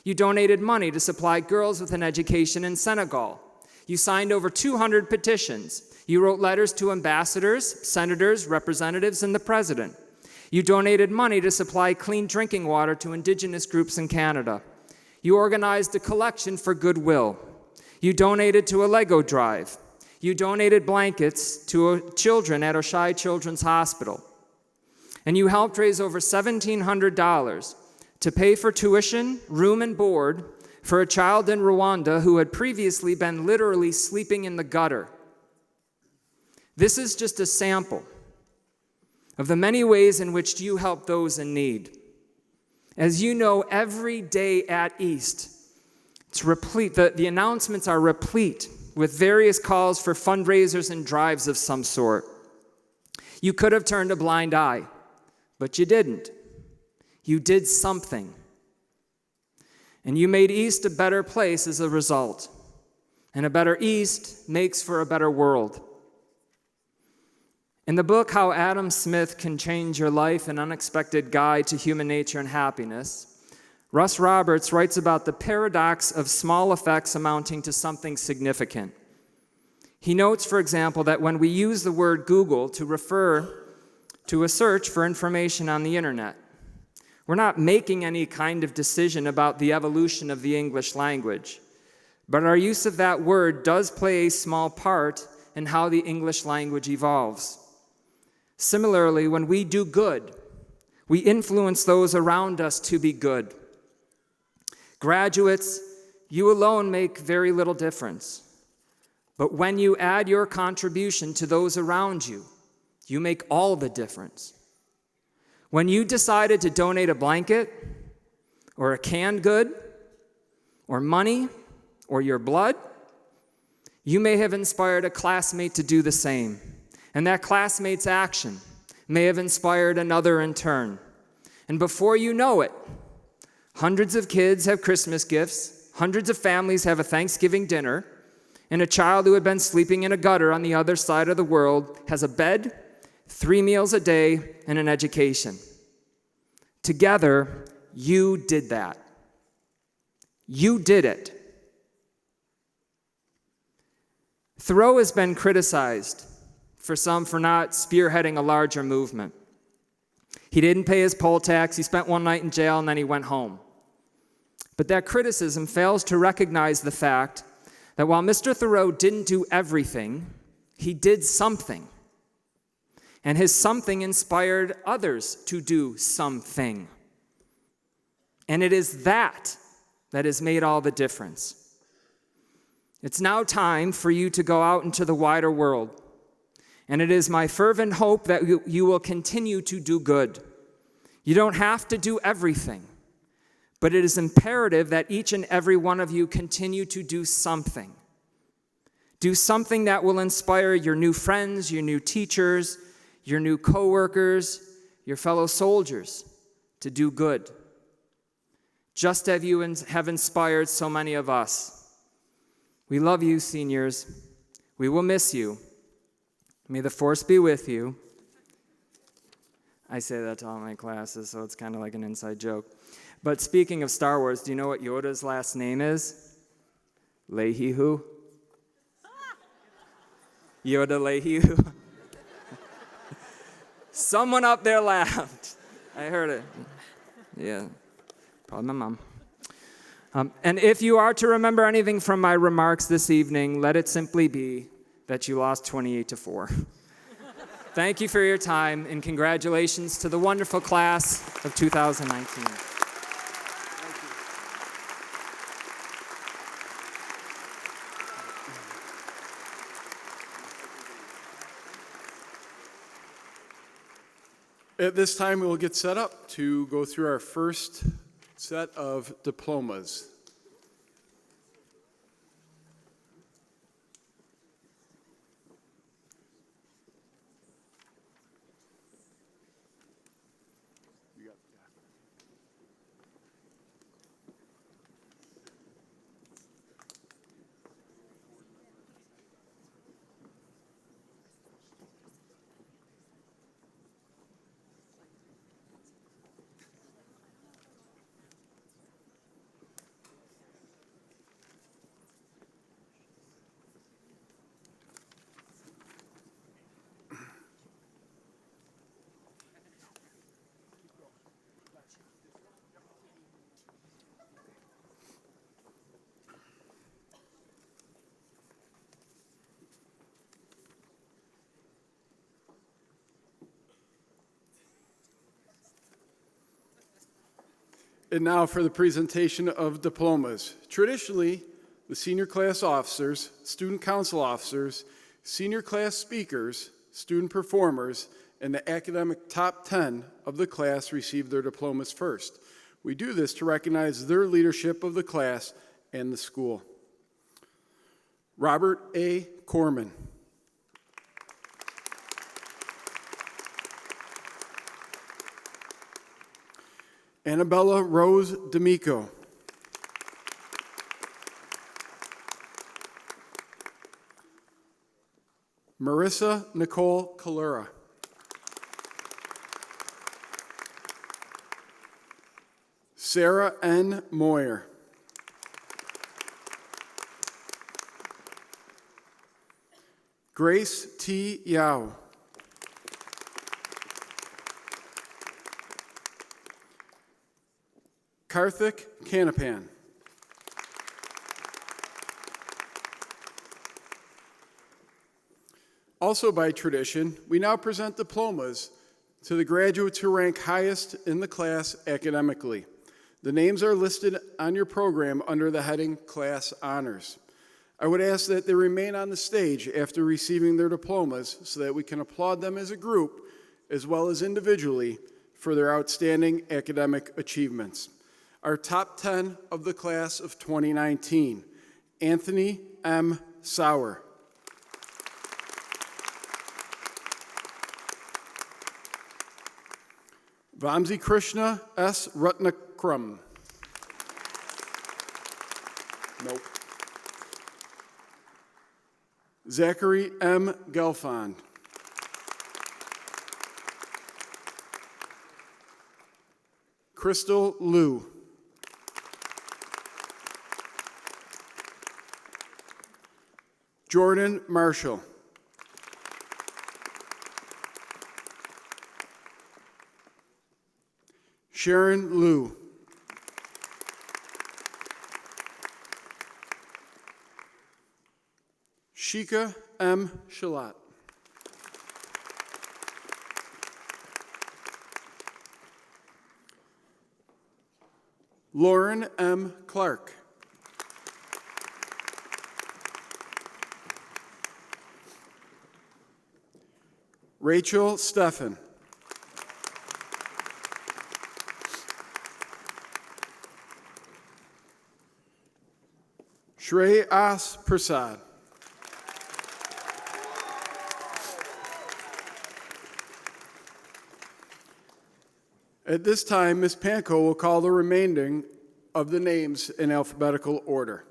You donated money to supply girls with an education in Senegal. You signed over 200 petitions. You wrote letters to ambassadors, senators, representatives, and the president. You donated money to supply clean drinking water to Indigenous groups in Canada. You organized a collection for Goodwill. You donated to a Lego drive. You donated blankets to children at Oshai Children's Hospital. And you helped raise over $1,700 to pay for tuition, room, and board for a child in Rwanda who had previously been literally sleeping in the gutter. This is just a sample of the many ways in which you help those in need. As you know, every day at East, it's replete. The announcements are replete with various calls for fundraisers and drives of some sort. You could have turned a blind eye, but you didn't. You did something. And you made East a better place as a result. And a better East makes for a better world. In the book, How Adam Smith Can Change Your Life, An Unexpected Guide to Human Nature and Happiness, Russ Roberts writes about the paradox of small effects amounting to something significant. He notes, for example, that when we use the word Google to refer to a search for information on the internet, we're not making any kind of decision about the evolution of the English language, but our use of that word does play a small part in how the English language evolves. Similarly, when we do good, we influence those around us to be good. Graduates, you alone make very little difference. But when you add your contribution to those around you, you make all the difference. When you decided to donate a blanket, or a canned good, or money, or your blood, you may have inspired a classmate to do the same. And that classmate's action may have inspired another in turn. And before you know it, hundreds of kids have Christmas gifts, hundreds of families have a Thanksgiving dinner, and a child who had been sleeping in a gutter on the other side of the world has a bed, 3 meals a day, and an education. Together, you did that. You did it. Thoreau has been criticized for not spearheading a larger movement. He didn't pay his poll tax, he spent one night in jail, and then he went home. But that criticism fails to recognize the fact that while Mr. Thoreau didn't do everything, he did something. And his something inspired others to do something. And it is that has made all the difference. It's now time for you to go out into the wider world. And it is my fervent hope that you will continue to do good. You don't have to do everything, but it is imperative that each and every one of you continue to do something. Do something that will inspire your new friends, your new teachers, your new coworkers, your fellow soldiers to do good. Just as you have inspired so many of us. We love you, seniors. We will miss you. May the force be with you. I say that to all my classes, so it's kind of like an inside joke. But speaking of Star Wars, do you know what Yoda's last name is? Leahy-hoo. Yoda Leahy-hoo. Someone up there laughed. I heard it. Yeah, probably my mom. And if you are to remember anything from my remarks this evening, let it simply be that you lost 28-4. Thank you for your time, and congratulations to the wonderful class of 2019. At this time, we will get set up to go through our first set of diplomas. And now for the presentation of diplomas. Traditionally, the senior class officers, student council officers, senior class speakers, student performers, and the academic top 10 of the class receive their diplomas first. We do this to recognize their leadership of the class and the school. Robert A. Corman. Annabella Rose D'Amico. Marissa Nicole Calera. Sarah N. Moyer. Grace T. Yao. Karthik Kanapan. Also by tradition, we now present diplomas to the graduates who rank highest in the class academically. The names are listed on your program under the heading Class Honors. I would ask that they remain on the stage after receiving their diplomas so that we can applaud them as a group as well as individually for their outstanding academic achievements. Our top 10 of the class of 2019, Anthony M. Sauer. Vamsi Krishna S. Ratnakram. Nope. Zachary M. Gelfond. Crystal Liu. Jordan Marshall. Sharon Liu. Shika M. Shalat. Lauren M. Clark. Rachel Steffen. Shrey As Prasad. At this time, Ms. Panko will call the remaining of the names in alphabetical order.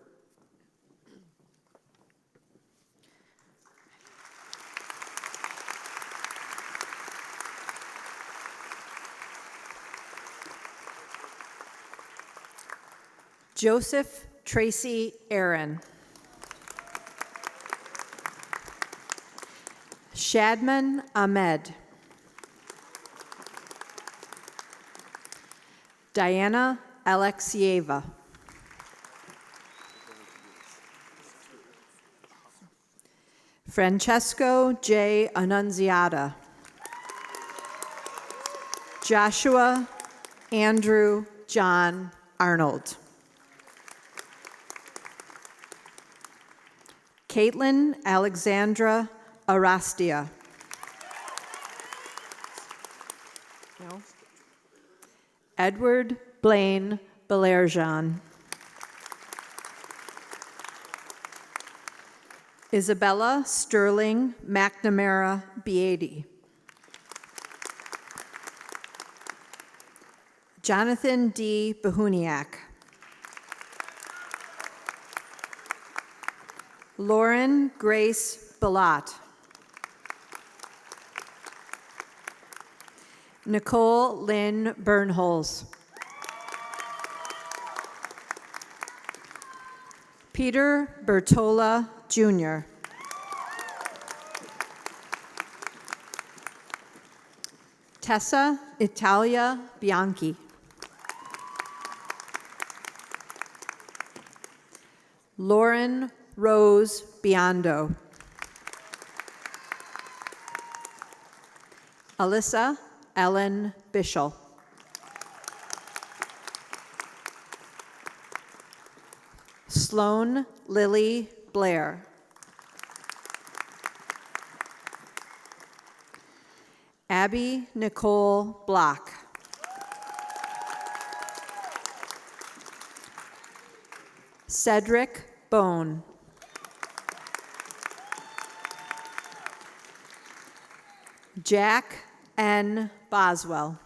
Joseph Tracy Aaron. Shadman Ahmed. Diana Alexieva. Francesco J. Annunziata. Joshua Andrew John Arnold. Caitlin Alexandra Arastia. No. Edward Blaine Belerjan. Isabella Sterling McNamara Beatty. Jonathan D. Bahuniak. Lauren Grace Balat. Nicole Lynn Bernholz. Peter Bertola, Jr. Tessa Italia Bianchi. Lauren Rose Biondo. Alyssa Ellen Bischel. Sloan Lily Blair. Abby Nicole Block. Cedric Bone. Jack N. Boswell.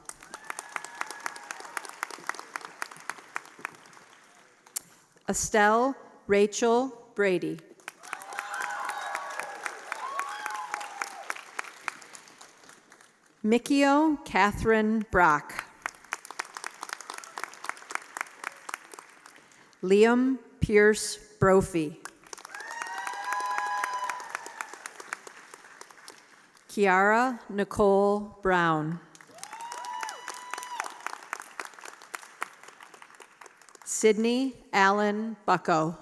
Estelle Rachel Brady. Mikio Catherine Brock. Liam Pierce Brophy. Kiara Nicole Brown. Sydney Allen Bucko.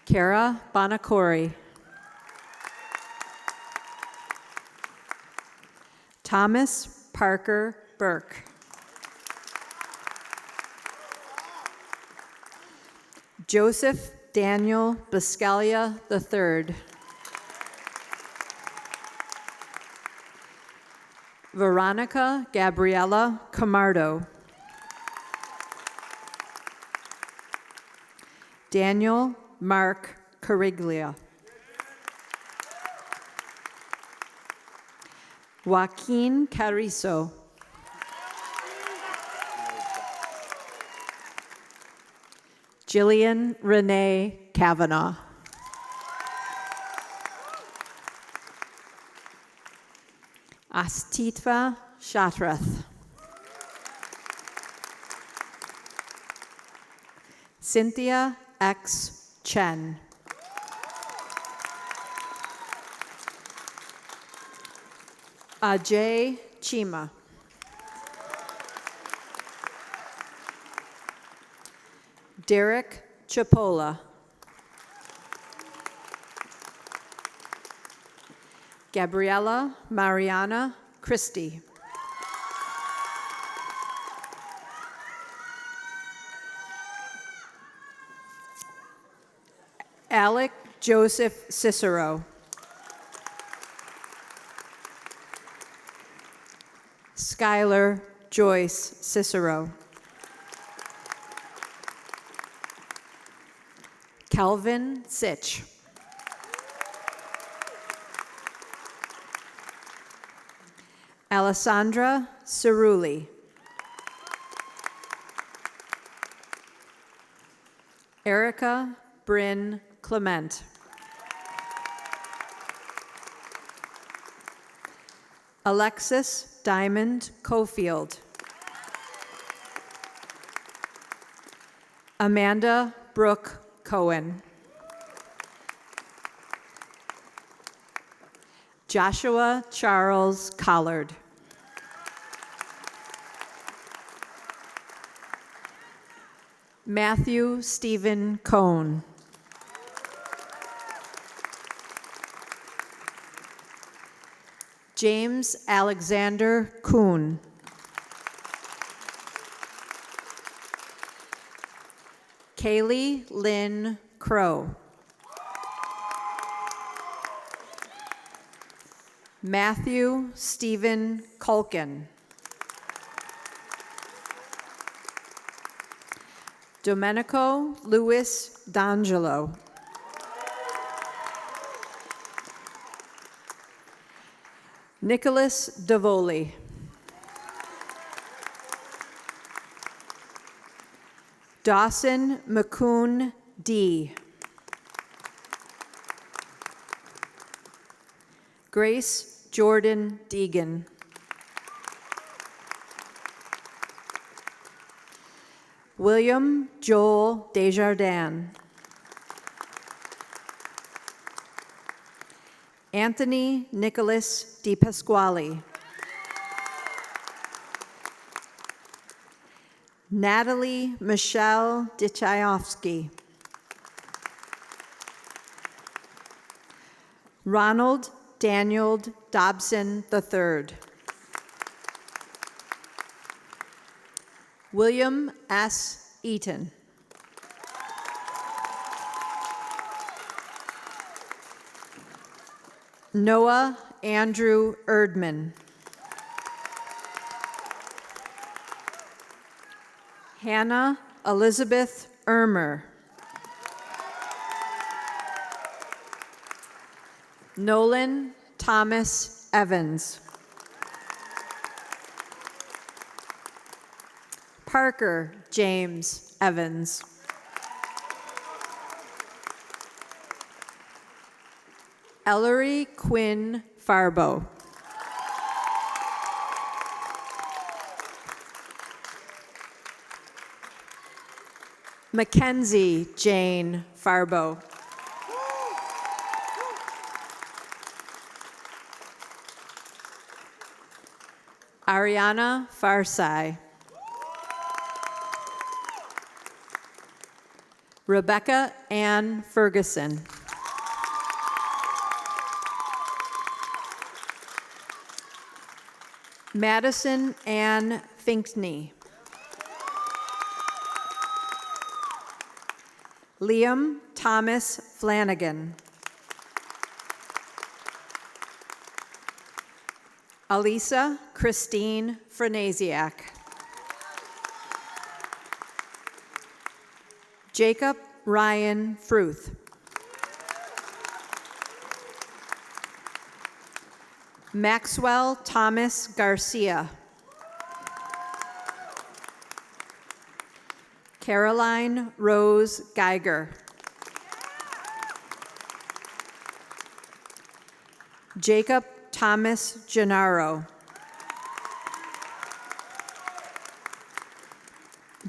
Kara Bonacori. Thomas Parker Burke. Joseph Daniel Biscaglia III. Veronica Gabriela Camardo. Daniel Mark Cariglia. Joaquin Carrizo. Jillian Renee Kavanaugh. Astitva Shatrath. Cynthia X. Chen. Ajay Chima. Derek Chipola. Gabriela Mariana Christie. Alec Joseph Cicero. Skylar Joyce Cicero. Calvin Sitch. Alessandra Cerulli. Erica Bryn Clement. Alexis Diamond Cofield. Amanda Brooke Cohen. Joshua Charles Collard. Matthew Stephen Cohn. James Alexander Kuhn. Kaylee Lynn Crow. Matthew Stephen Culkin. Domenico Louis D'Angelo. Nicholas Davoli. Dawson McCoon D. Grace Jordan Deegan. William Joel Desjardins. Anthony Nicholas DiPasquale. Natalie Michelle Dichayovsky. Ronald Daniel Dobson III. William S. Eaton. Noah Andrew Erdman. Hannah Elizabeth Ermer. Nolan Thomas Evans. Parker James Evans. Ellery Quinn Farbo. Mackenzie Jane Farbo. Ariana Farsai. Rebecca Ann Ferguson. Madison Ann Finkney. Liam Thomas Flanagan. Alisa Christine Franasiak. Jacob Ryan Fruth. Maxwell Thomas Garcia. Caroline Rose Geiger. Jacob Thomas Gennaro.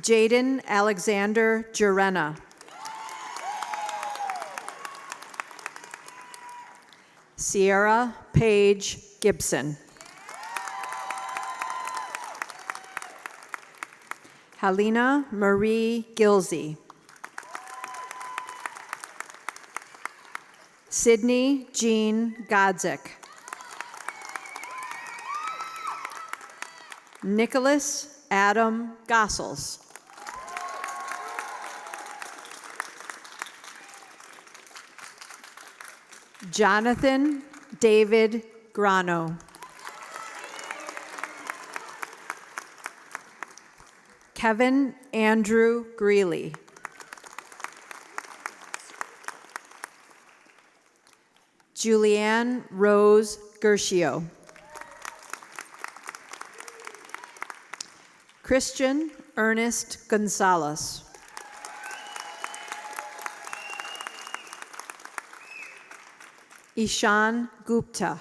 Jaden Alexander Jarena. Sierra Paige Gibson. Helena Marie Gilsey. Sydney Jean Godzik. Nicholas Adam Gossels. Jonathan David Grano. Kevin Andrew Greeley. Julianne Rose Gershio. Christian Ernest Gonzalez. Ishan Gupta.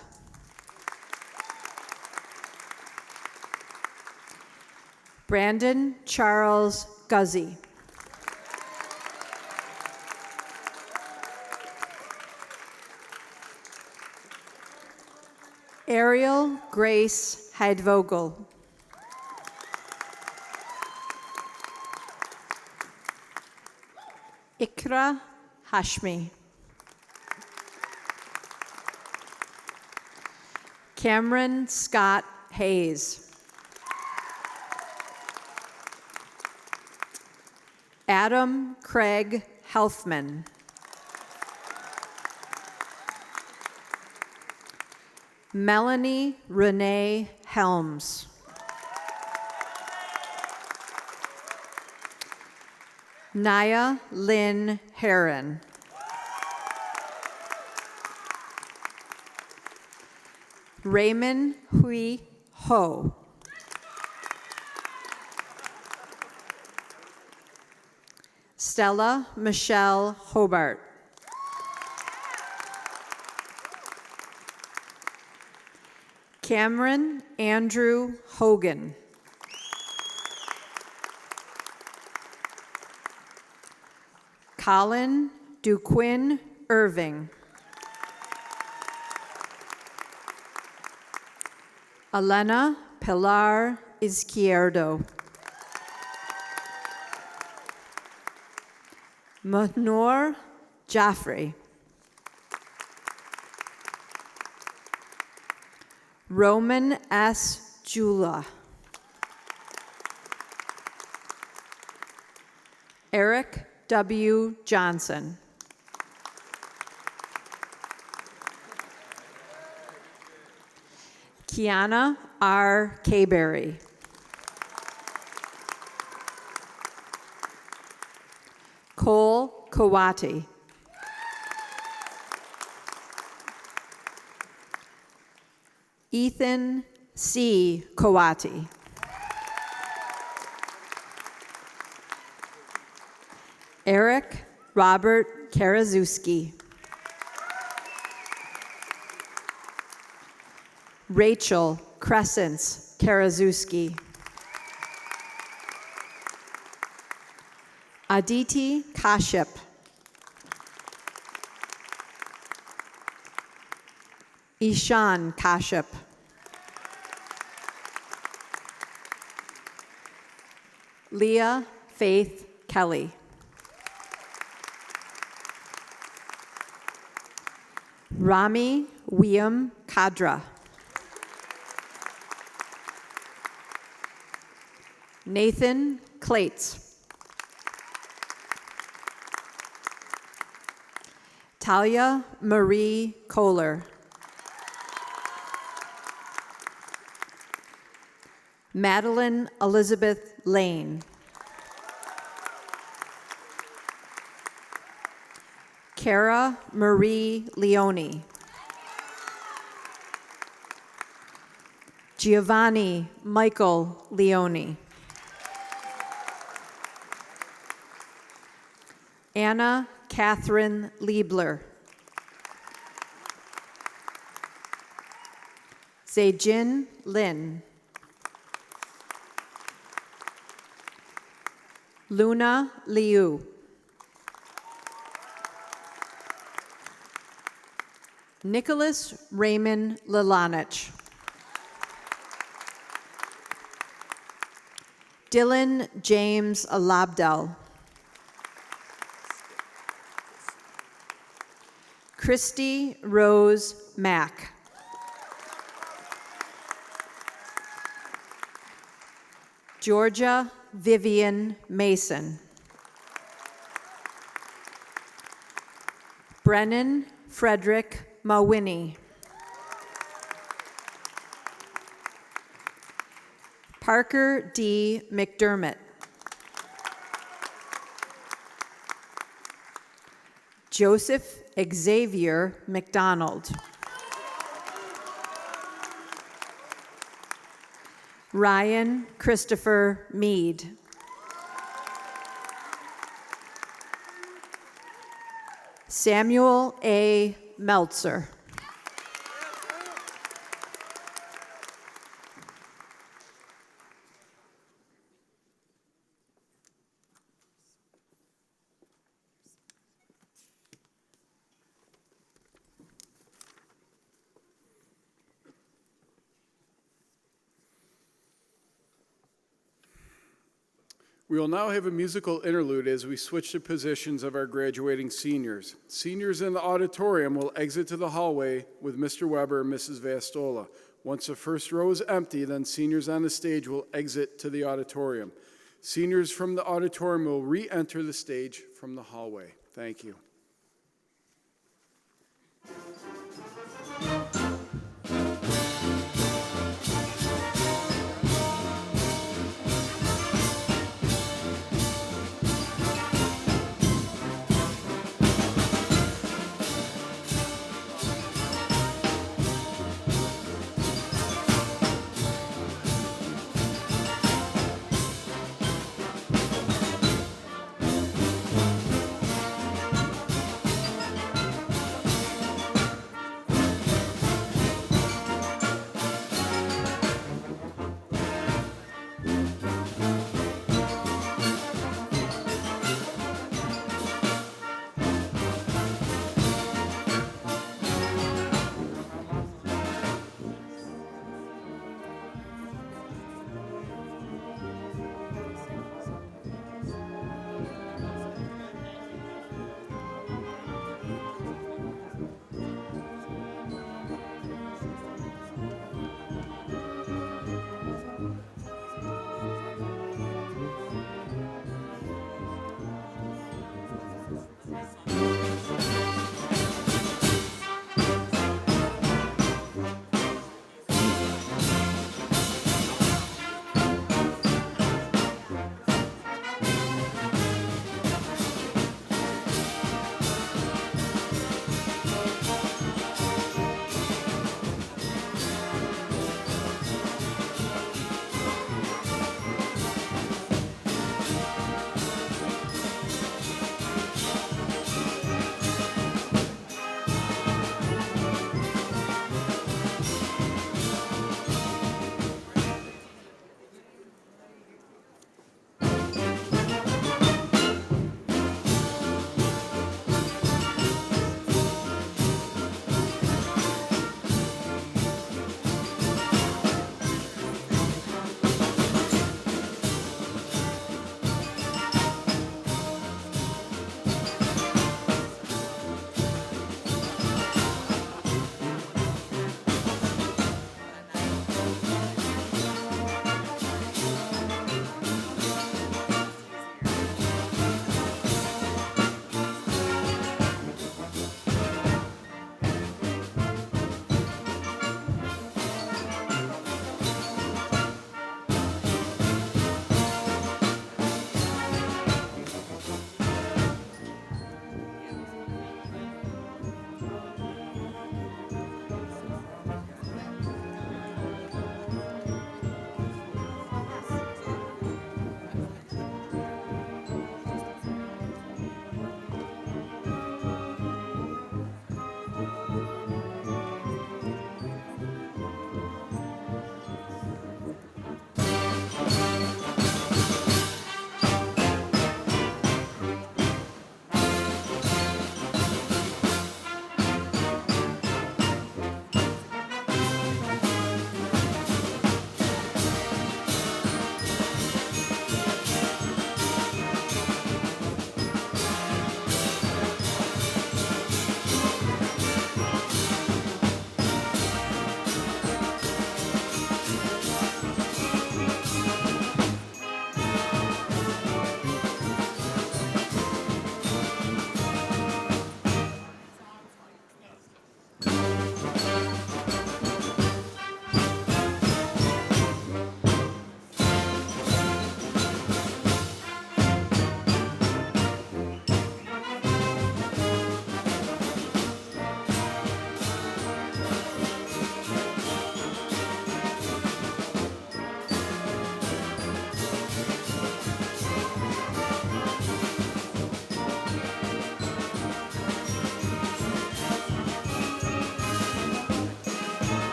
Brandon Charles Guzzi. Ariel Grace Heidvogel. Ikra Hashmi. Cameron Scott Hayes. Adam Craig Healthman. Melanie Renee Helms. Naya Lynn Heron. Raymond Hui Ho. Stella Michelle Hobart. Cameron Andrew Hogan. Colin Duquin Irving. Elena Pilar Izquierdo. Manor Jaffrey. Roman S. Jula. Eric W. Johnson. Kiana R. Kayberry. Cole Kawati. Ethan C. Kawati. Eric Robert Karaszewski. Rachel Crescents Karaszewski. Aditi Kashyap. Ishan Kashyap. Leah Faith Kelly. Rami William Kadra. Nathan Clates. Talia Marie Kohler. Madeline Elizabeth Lane. Cara Marie Leone. Giovanni Michael Leone. Anna Catherine Liebler. Zejin Lin. Luna Liu. Nicholas Raymond Lilanich. Dylan James Alabdel. Christy Rose Mack. Georgia Vivian Mason. Brennan Frederick Mawiney. Parker D. McDermott. Joseph Xavier McDonald. Ryan Christopher Mead. Samuel A. Meltzer. We will now have a musical interlude as we switch the positions of our graduating seniors. Seniors in the auditorium will exit to the hallway with Mr. Weber and Mrs. Vastola. Once the first row is empty, then seniors on the stage will exit to the auditorium. Seniors from the auditorium will re-enter the stage from the hallway. Thank you.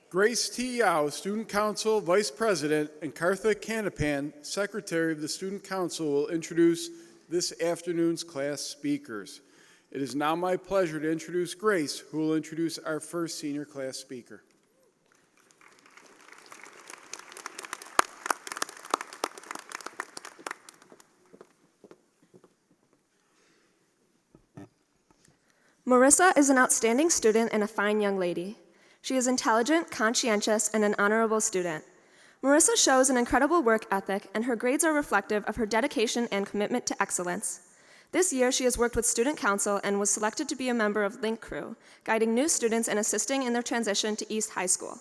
Grace T. Yao, Student Council Vice President, and Karthik Kanapan, Secretary of the Student Council, will introduce this afternoon's class speakers. It is now my pleasure to introduce Grace, who will introduce our first senior class speaker. Marissa is an outstanding student and a fine young lady. She is intelligent, conscientious, and an honorable student. Marissa shows an incredible work ethic, and her grades are reflective of her dedication and commitment to excellence. This year, she has worked with Student Council and was selected to be a member of Link Crew, guiding new students and assisting in their transition to East High School.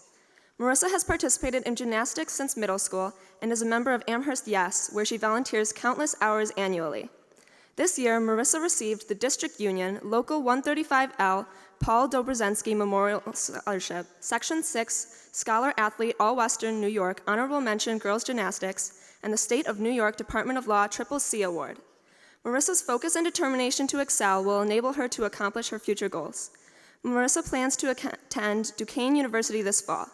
Marissa has participated in gymnastics since middle school and is a member of Amherst Yes, where she volunteers countless hours annually. This year, Marissa received the District Union Local 135L Paul Dobrzinski Memorial Scholarship, Section 6, Scholar Athlete All-Western New York Honorable Mention Girls Gymnastics, and the State of New York Department of Law Triple C Award. Marissa's focus and determination to excel will enable her to accomplish her future goals. Marissa plans to attend Duquesne University this fall.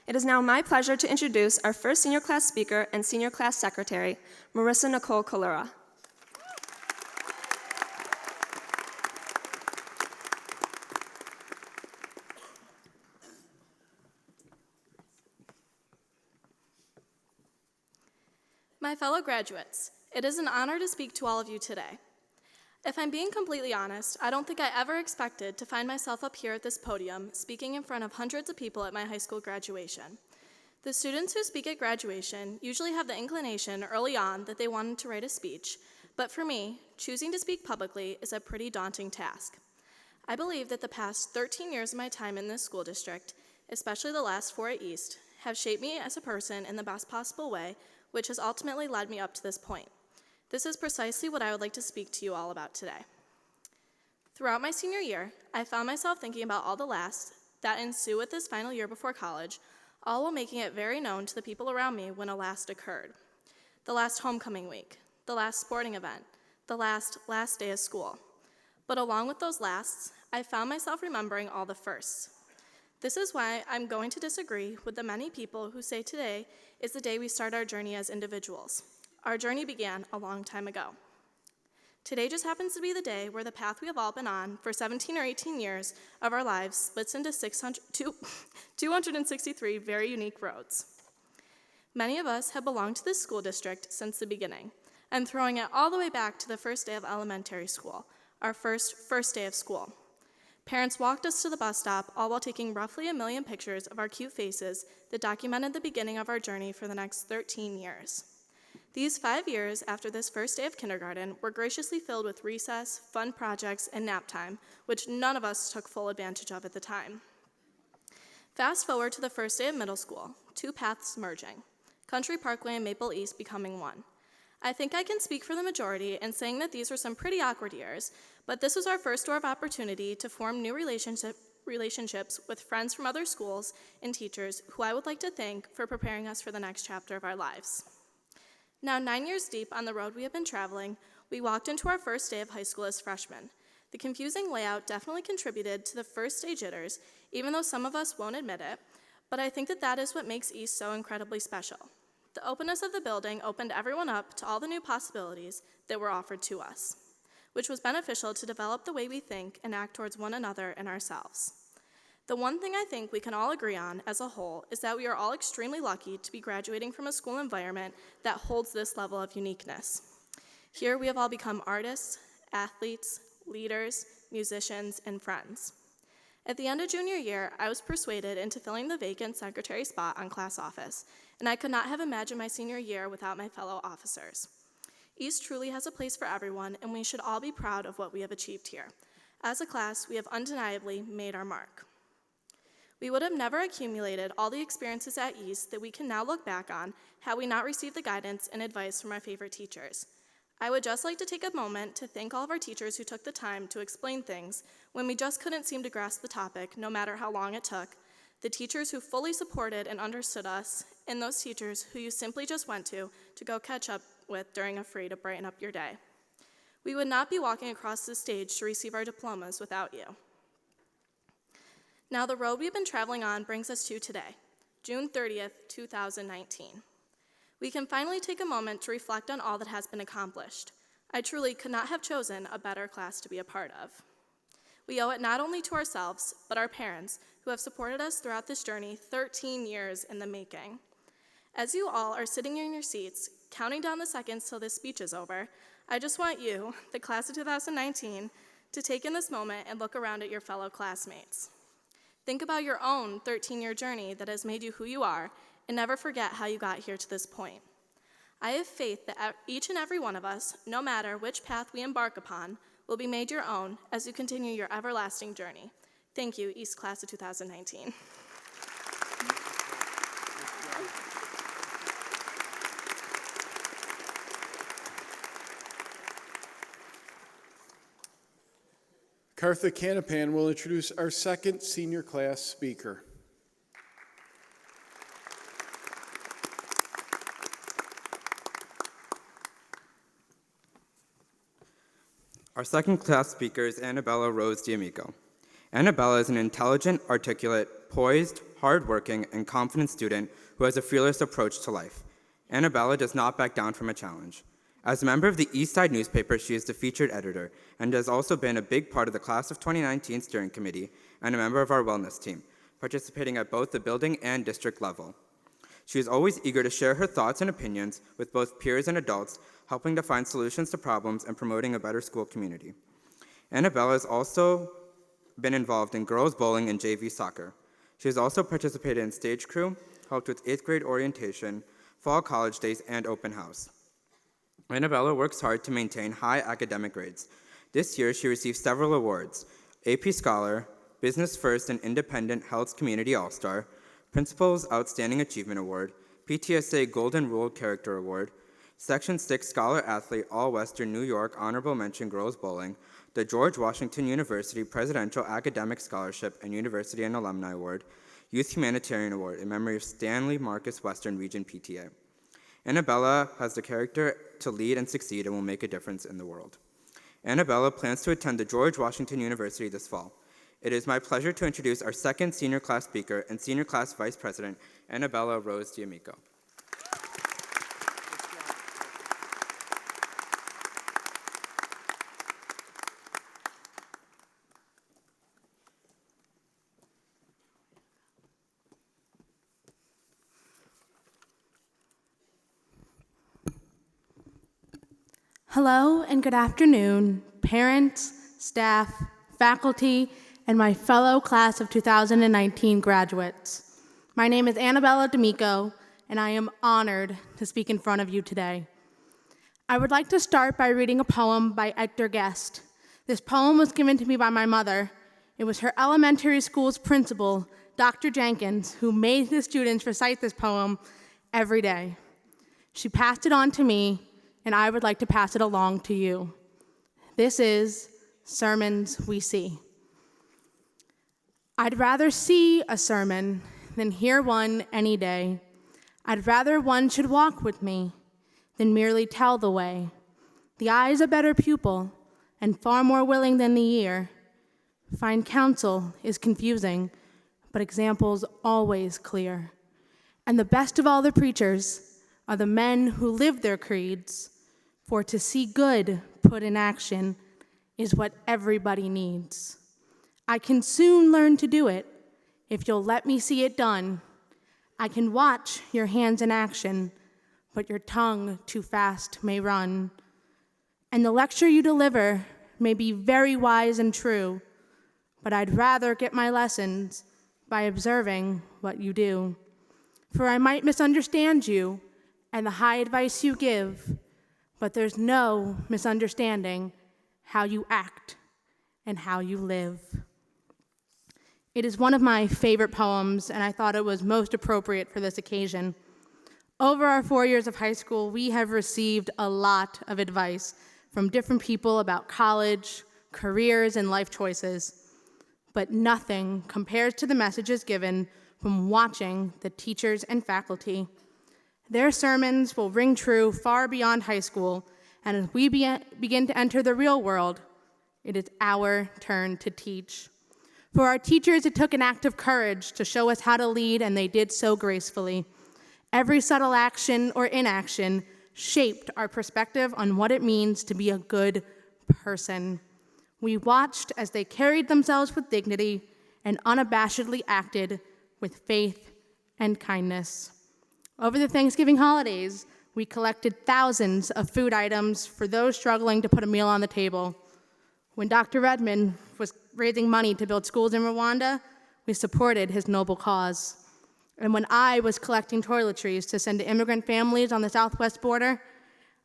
It is now my pleasure to introduce our first senior class speaker and senior class secretary, Marissa Nicole Colura. My fellow graduates, it is an honor to speak to all of you today. If I'm being completely honest, I don't think I ever expected to find myself up here at this podium speaking in front of hundreds of people at my high school graduation. The students who speak at graduation usually have the inclination early on that they wanted to write a speech, but for me, choosing to speak publicly is a pretty daunting task. I believe that the past 13 years of my time in this school district, especially the last 4 at East, have shaped me as a person in the best possible way, which has ultimately led me up to this point. This is precisely what I would like to speak to you all about today. Throughout my senior year, I found myself thinking about all the lasts that ensue with this final year before college, all while making it very known to the people around me when a last occurred. The last homecoming week, the last sporting event, the last day of school. But along with those lasts, I found myself remembering all the firsts. This is why I'm going to disagree with the many people who say today is the day we start our journey as individuals. Our journey began a long time ago. Today just happens to be the day where the path we have all been on for 17 or 18 years of our lives splits into 263 very unique roads. Many of us have belonged to this school district since the beginning, and throwing it all the way back to the first day of elementary school, our first day of school. Parents walked us to the bus stop, all while taking roughly 1 million pictures of our cute faces that documented the beginning of our journey for the next 13 years. These 5 years after this first day of kindergarten were graciously filled with recess, fun projects, and nap time, which none of us took full advantage of at the time. Fast forward to the first day of middle school, 2 paths merging, Country Parkway and Maple East becoming one. I think I can speak for the majority in saying that these were some pretty awkward years, but this was our first door of opportunity to form new relationships with friends from other schools and teachers who I would like to thank for preparing us for the next chapter of our lives. Now 9 years deep on the road we have been traveling, we walked into our first day of high school as freshmen. The confusing layout definitely contributed to the first day jitters, even though some of us won't admit it, but I think that is what makes East so incredibly special. The openness of the building opened everyone up to all the new possibilities that were offered to us, which was beneficial to develop the way we think and act towards one another and ourselves. The one thing I think we can all agree on as a whole is that we are all extremely lucky to be graduating from a school environment that holds this level of uniqueness. Here we have all become artists, athletes, leaders, musicians, and friends. At the end of junior year, I was persuaded into filling the vacant secretary spot on class office, and I could not have imagined my senior year without my fellow officers. East truly has a place for everyone, and we should all be proud of what we have achieved here. As a class, we have undeniably made our mark. We would have never accumulated all the experiences at East that we can now look back on had we not received the guidance and advice from our favorite teachers. I would just like to take a moment to thank all of our teachers who took the time to explain things when we just couldn't seem to grasp the topic, no matter how long it took, the teachers who fully supported and understood us, and those teachers who you simply just went to go catch up with during a free to brighten up your day. We would not be walking across this stage to receive our diplomas without you. Now the road we've been traveling on brings us to today, June 30th, 2019. We can finally take a moment to reflect on all that has been accomplished. I truly could not have chosen a better class to be a part of. We owe it not only to ourselves, but our parents, who have supported us throughout this journey 13 years in the making. As you all are sitting in your seats, counting down the seconds till this speech is over, I just want you, the class of 2019, to take in this moment and look around at your fellow classmates. Think about your own 13-year journey that has made you who you are, and never forget how you got here to this point. I have faith that each and every one of us, no matter which path we embark upon, will be made your own as you continue your everlasting journey. Thank you, East Class of 2019. Kartha Canapan will introduce our second senior class speaker. Our second class speaker is Annabella Rose D'Amico. Annabella is an intelligent, articulate, poised, hardworking, and confident student who has a fearless approach to life. Annabella does not back down from a challenge. As a member of the East Side newspaper, she is the featured editor and has also been a big part of the Class of 2019 steering committee and a member of our wellness team, participating at both the building and district level. She is always eager to share her thoughts and opinions with both peers and adults, helping to find solutions to problems and promoting a better school community. Annabella has also been involved in girls bowling and JV soccer. She has also participated in stage crew, helped with 8th grade orientation, fall college days, and open house. Annabella works hard to maintain high academic grades. This year, she received several awards: AP Scholar, Business First and Independent Health Community All-Star, Principal's Outstanding Achievement Award, PTSA Golden Rule Character Award, Section 6 Scholar Athlete All-Western New York Honorable Mention Girls Bowling, the George Washington University Presidential Academic Scholarship and University and Alumni Award, Youth Humanitarian Award in memory of Stanley Marcus Western Region PTA. Annabella has the character to lead and succeed and will make a difference in the world. Annabella plans to attend the George Washington University this fall. It is my pleasure to introduce our second senior class speaker and senior class vice president, Annabella Rose D'Amico. Hello and good afternoon, parents, staff, faculty, and my fellow class of 2019 graduates. My name is Annabella D'Amico, and I am honored to speak in front of you today. I would like to start by reading a poem by Edgar Guest. This poem was given to me by my mother. It was her elementary school's principal, Dr. Jenkins, who made the students recite this poem every day. She passed it on to me, and I would like to pass it along to you. This is Sermons We See. I'd rather see a sermon than hear one any day. I'd rather one should walk with me than merely tell the way. The eye's a better pupil and far more willing than the ear. Fine counsel is confusing, but example's always clear. And the best of all the preachers are the men who live their creeds, for to see good put in action is what everybody needs. I can soon learn to do it if you'll let me see it done. I can watch your hands in action, but your tongue too fast may run. And the lecture you deliver may be very wise and true, but I'd rather get my lessons by observing what you do. For I might misunderstand you and the high advice you give, but there's no misunderstanding how you act and how you live. It is one of my favorite poems, and I thought it was most appropriate for this occasion. Over our 4 years of high school, we have received a lot of advice from different people about college, careers, and life choices, but nothing compares to the messages given from watching the teachers and faculty. Their sermons will ring true far beyond high school, and as we begin to enter the real world, it is our turn to teach. For our teachers, it took an act of courage to show us how to lead, and they did so gracefully. Every subtle action or inaction shaped our perspective on what it means to be a good person. We watched as they carried themselves with dignity and unabashedly acted with faith and kindness. Over the Thanksgiving holidays, we collected thousands of food items for those struggling to put a meal on the table. When Dr. Redmond was raising money to build schools in Rwanda, we supported his noble cause. And when I was collecting toiletries to send to immigrant families on the southwest border,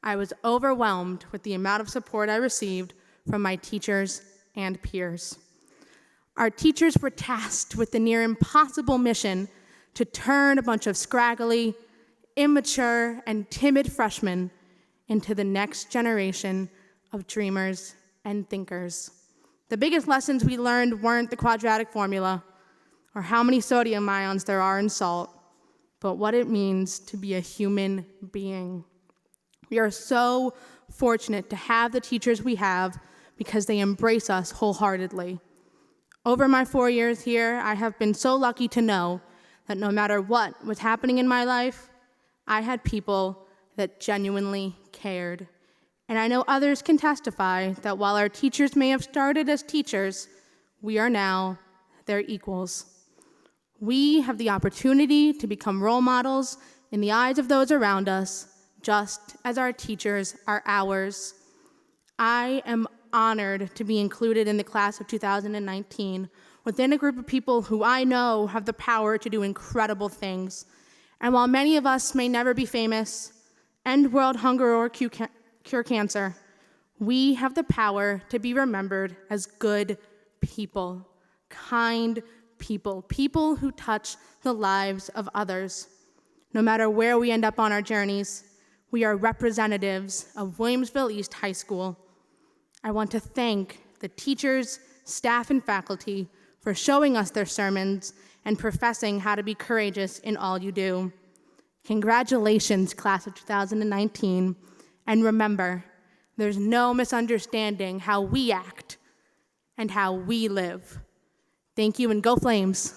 I was overwhelmed with the amount of support I received from my teachers and peers. Our teachers were tasked with the near impossible mission to turn a bunch of scraggly, immature, and timid freshmen into the next generation of dreamers and thinkers. The biggest lessons we learned weren't the quadratic formula or how many sodium ions there are in salt, but what it means to be a human being. We are so fortunate to have the teachers we have because they embrace us wholeheartedly. Over my 4 years here, I have been so lucky to know that no matter what was happening in my life, I had people that genuinely cared. And I know others can testify that while our teachers may have started as teachers, we are now their equals. We have the opportunity to become role models in the eyes of those around us, just as our teachers are ours. I am honored to be included in the class of 2019 within a group of people who I know have the power to do incredible things. And while many of us may never be famous, end world hunger, or cure cancer, we have the power to be remembered as good people, kind people, people who touch the lives of others. No matter where we end up on our journeys, we are representatives of Williamsville East High School. I want to thank the teachers, staff, and faculty for showing us their sermons and professing how to be courageous in all you do. Congratulations, class of 2019. And remember, there's no misunderstanding how we act and how we live. Thank you, and go Flames.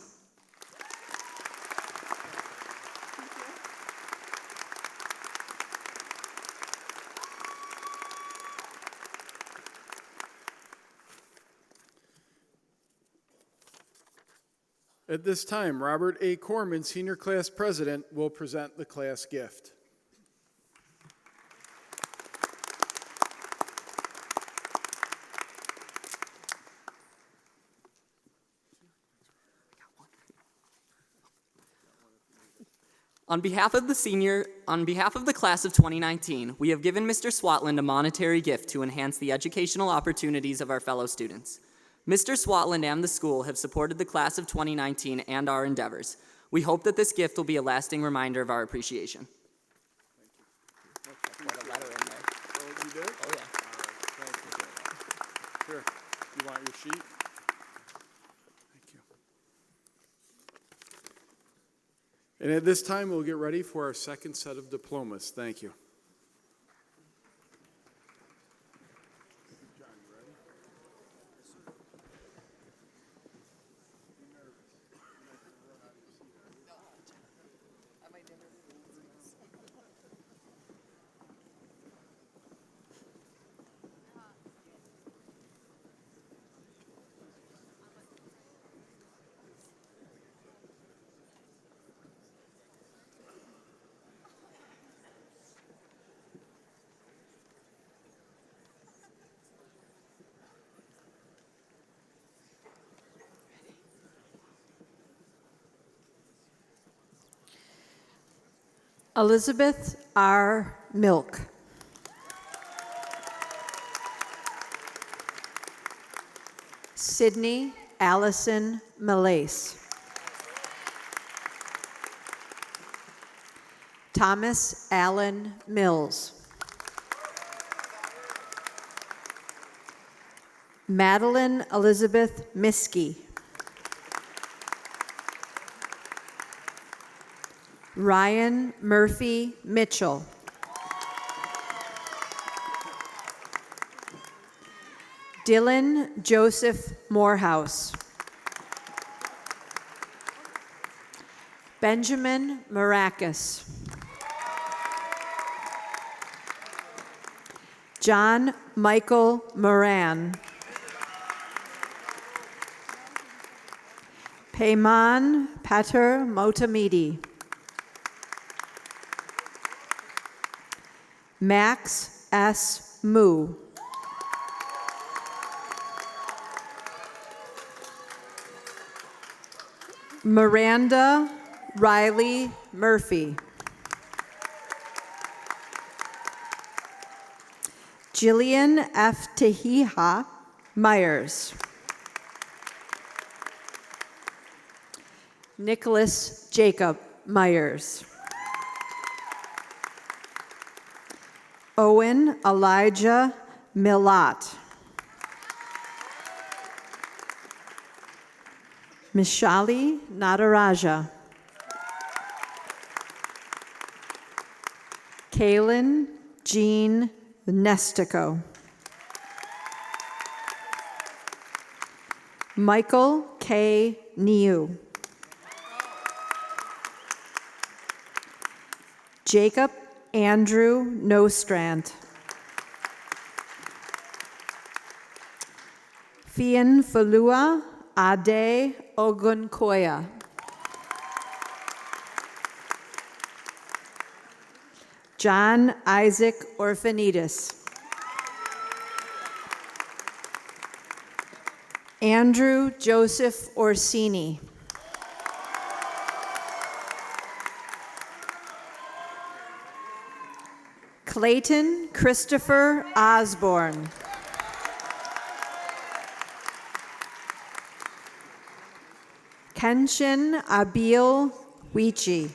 At this time, Robert A. Corman, Senior Class President, will present the class gift. On behalf of the class of 2019, we have given Mr. Swatland a monetary gift to enhance the educational opportunities of our fellow students. Mr. Swatland and the school have supported the class of 2019 and our endeavors. We hope that this gift will be a lasting reminder of our appreciation. You did? Oh, yeah. Thank you. Here, you want your sheet? Thank you. And at this time, we'll get ready for our second set of diplomas. Thank you. Elizabeth R. Milk. Sydney Allison Malace. Thomas Allen Mills. Madeline Elizabeth Miskey. Ryan Murphy Mitchell. Dylan Joseph Morehouse. Benjamin Maracus. John Michael Moran. Payman Pater Motamidi. Max S. Moo. Miranda Riley Murphy. Jillian F. Tehiha Myers. Nicholas Jacob Myers. Owen Elijah Millat. Mishali Nataraja. Kaylin Jean Nestico. Michael K. Niu. Jacob Andrew Nostrand. Fian Falua Ade Ogunkoya. John Isaac Orphanides. Andrew Joseph Orsini. Clayton Christopher Osborne. Kenshin Abil Wichi.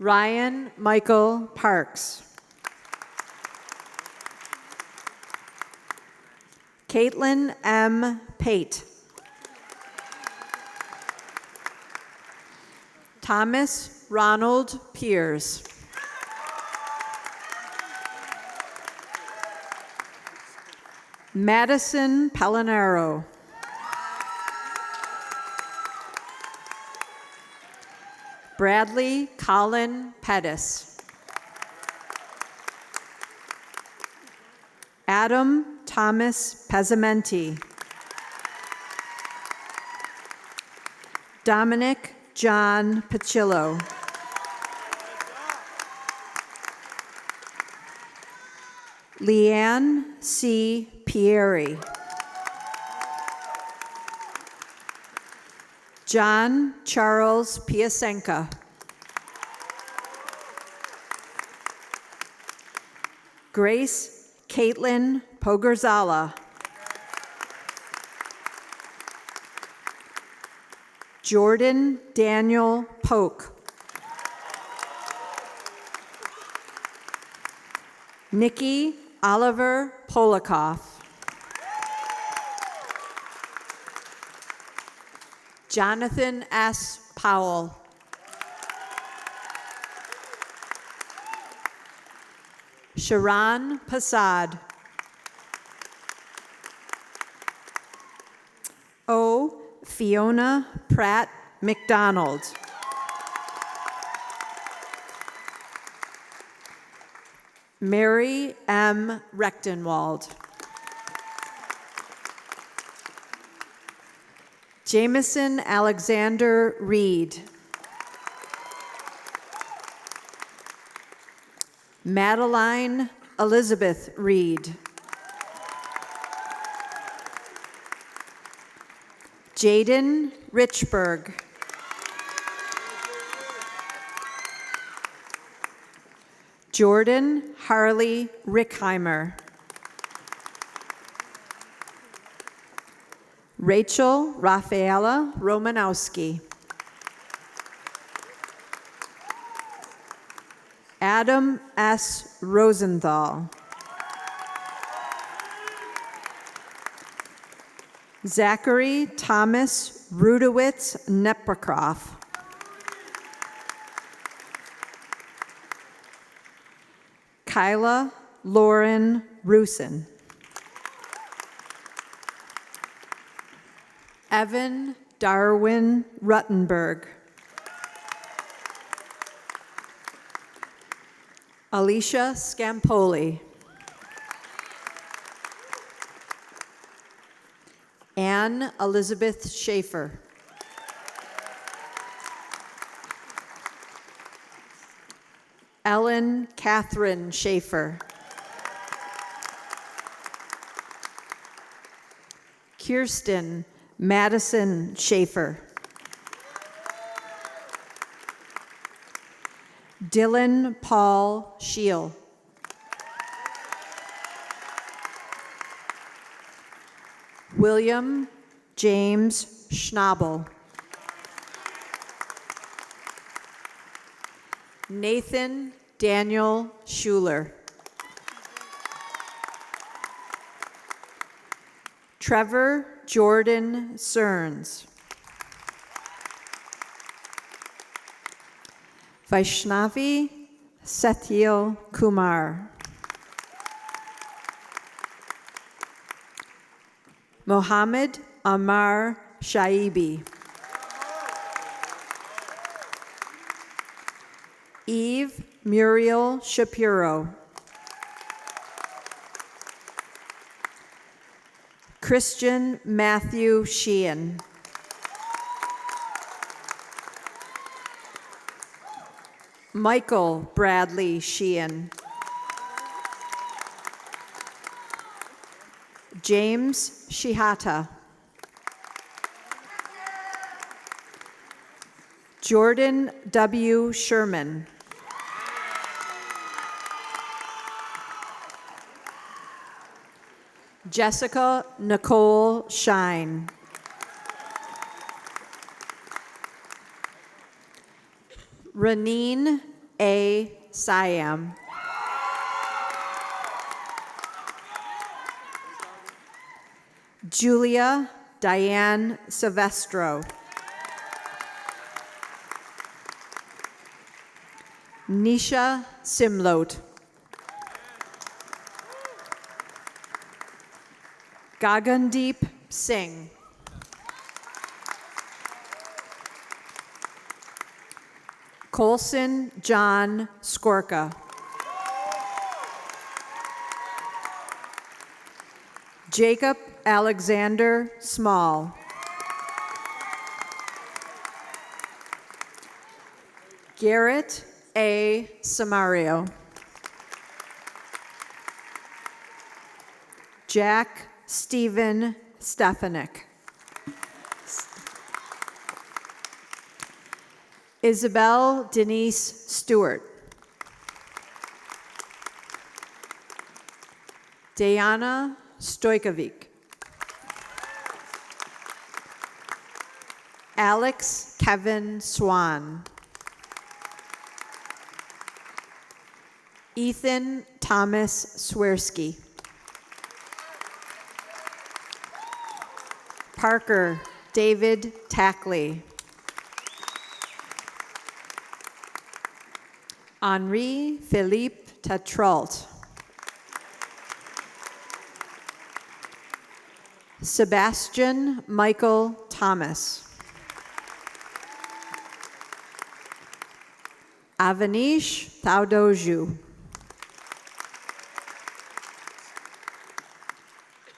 Ryan Michael Parks. Caitlin M. Pate. Thomas Ronald Piers. Madison Pellinaro. Bradley Colin Pettis. Adam Thomas Pezzamenti. Dominic John Pacillo. Leanne C. Pieri. John Charles Piasenka. Grace Caitlin Pogarzala. Jordan Daniel Polk. Nikki Oliver Polikoff. Jonathan S. Powell. Sharon Passad. O. Fiona Pratt McDonald. Mary M. Rechtenwald. Jameson Alexander Reed. Madeline Elizabeth Reed. Jaden Richberg. Jordan Harley Rickheimer. Rachel Rafaela Romanowski. Adam S. Rosenthal. Zachary Thomas Rudowitz Neprokroff. Kyla Lauren Rusin. Evan Darwin Ruttenberg. Alicia Scampoli. Anne Elizabeth Schaefer. Ellen Catherine Schaefer. Kirsten Madison Schaefer. Dylan Paul Scheel. William James Schnabel. Nathan Daniel Schuler. Trevor Jordan Cerns. Vaishnavi Satyil Kumar. Mohammed Amar Shaibi. Eve Muriel Shapiro. Christian Matthew Sheehan. Michael Bradley Sheehan. James Shihata. Jordan W. Sherman. Jessica Nicole Shine. Raneen A. Siam. Julia Diane Silvestro. Nisha Simlot. Gagandeep Singh. Colson John Skorka. Jacob Alexander Small. Garrett A. Samario. Jack Stephen Stefanik. Isabel Denise Stewart. Diana Stojkovic. Alex Kevin Swan. Ethan Thomas Swersky. Parker David Tackley. Henri Philippe Tetrault. Sebastian Michael Thomas. Avanish Thaudoju.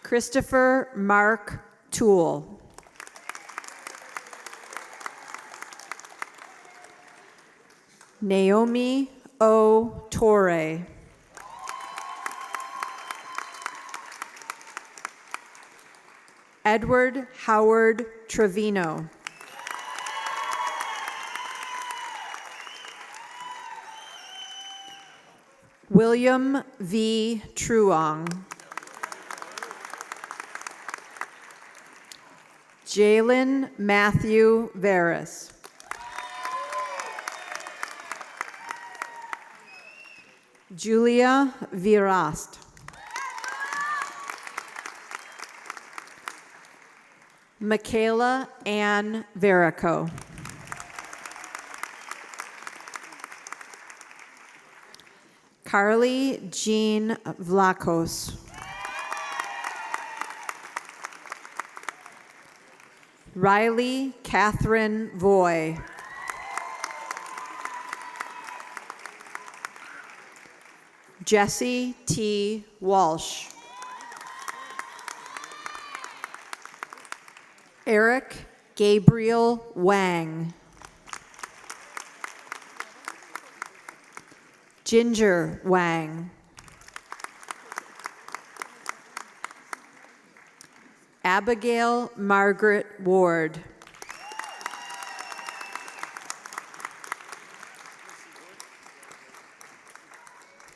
Christopher Mark Toole. Naomi O. Torre. Edward Howard Trevino. William V. Truong. Jalen Matthew Veras. Julia Virast. Michaela Ann Verico. Carly Jean Vlakos. Riley Catherine Voy. Jesse T. Walsh. Eric Gabriel Wang. Ginger Wang. Abigail Margaret Ward.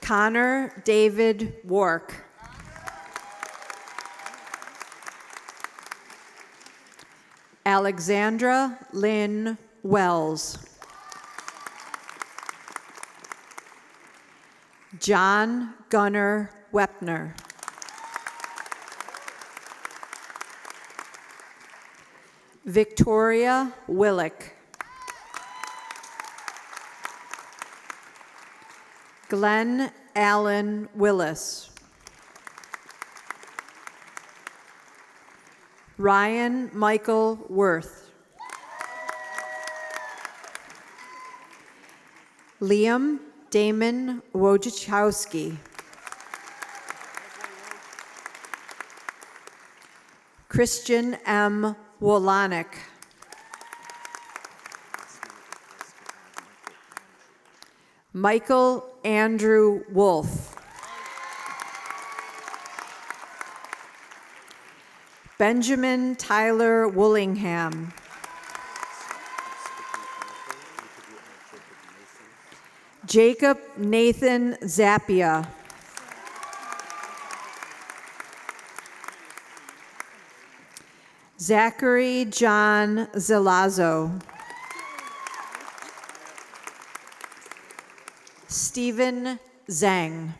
Connor David Wark. Alexandra Lynn Wells. John Gunnar Wepner. Victoria Willick. Glenn Allen Willis. Ryan Michael Worth. Liam Damon Wojciechowski. Christian M. Wolanek. Michael Andrew Wolf. Benjamin Tyler Woollingham. Jacob Nathan Zappia. Zachary John Zelazo. Stephen Zhang.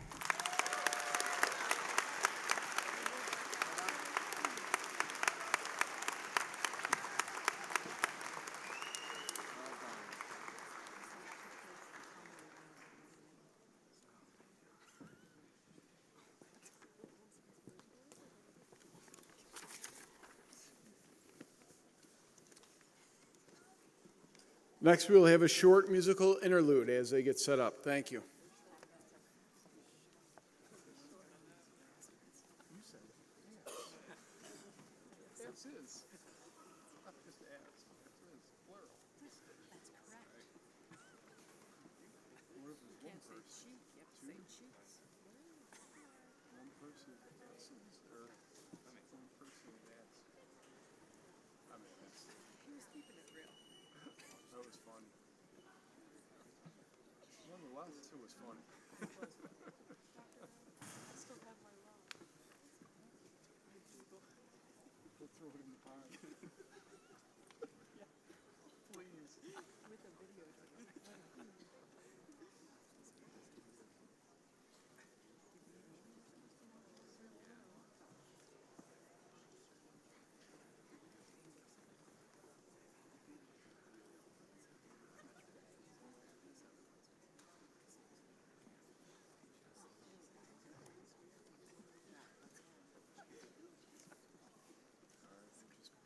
Next, we'll have a short musical interlude as they get set up. Thank you. It was fun. We'll throw it in the pond. Please. With a video.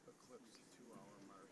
Eclipse 2 hour mark.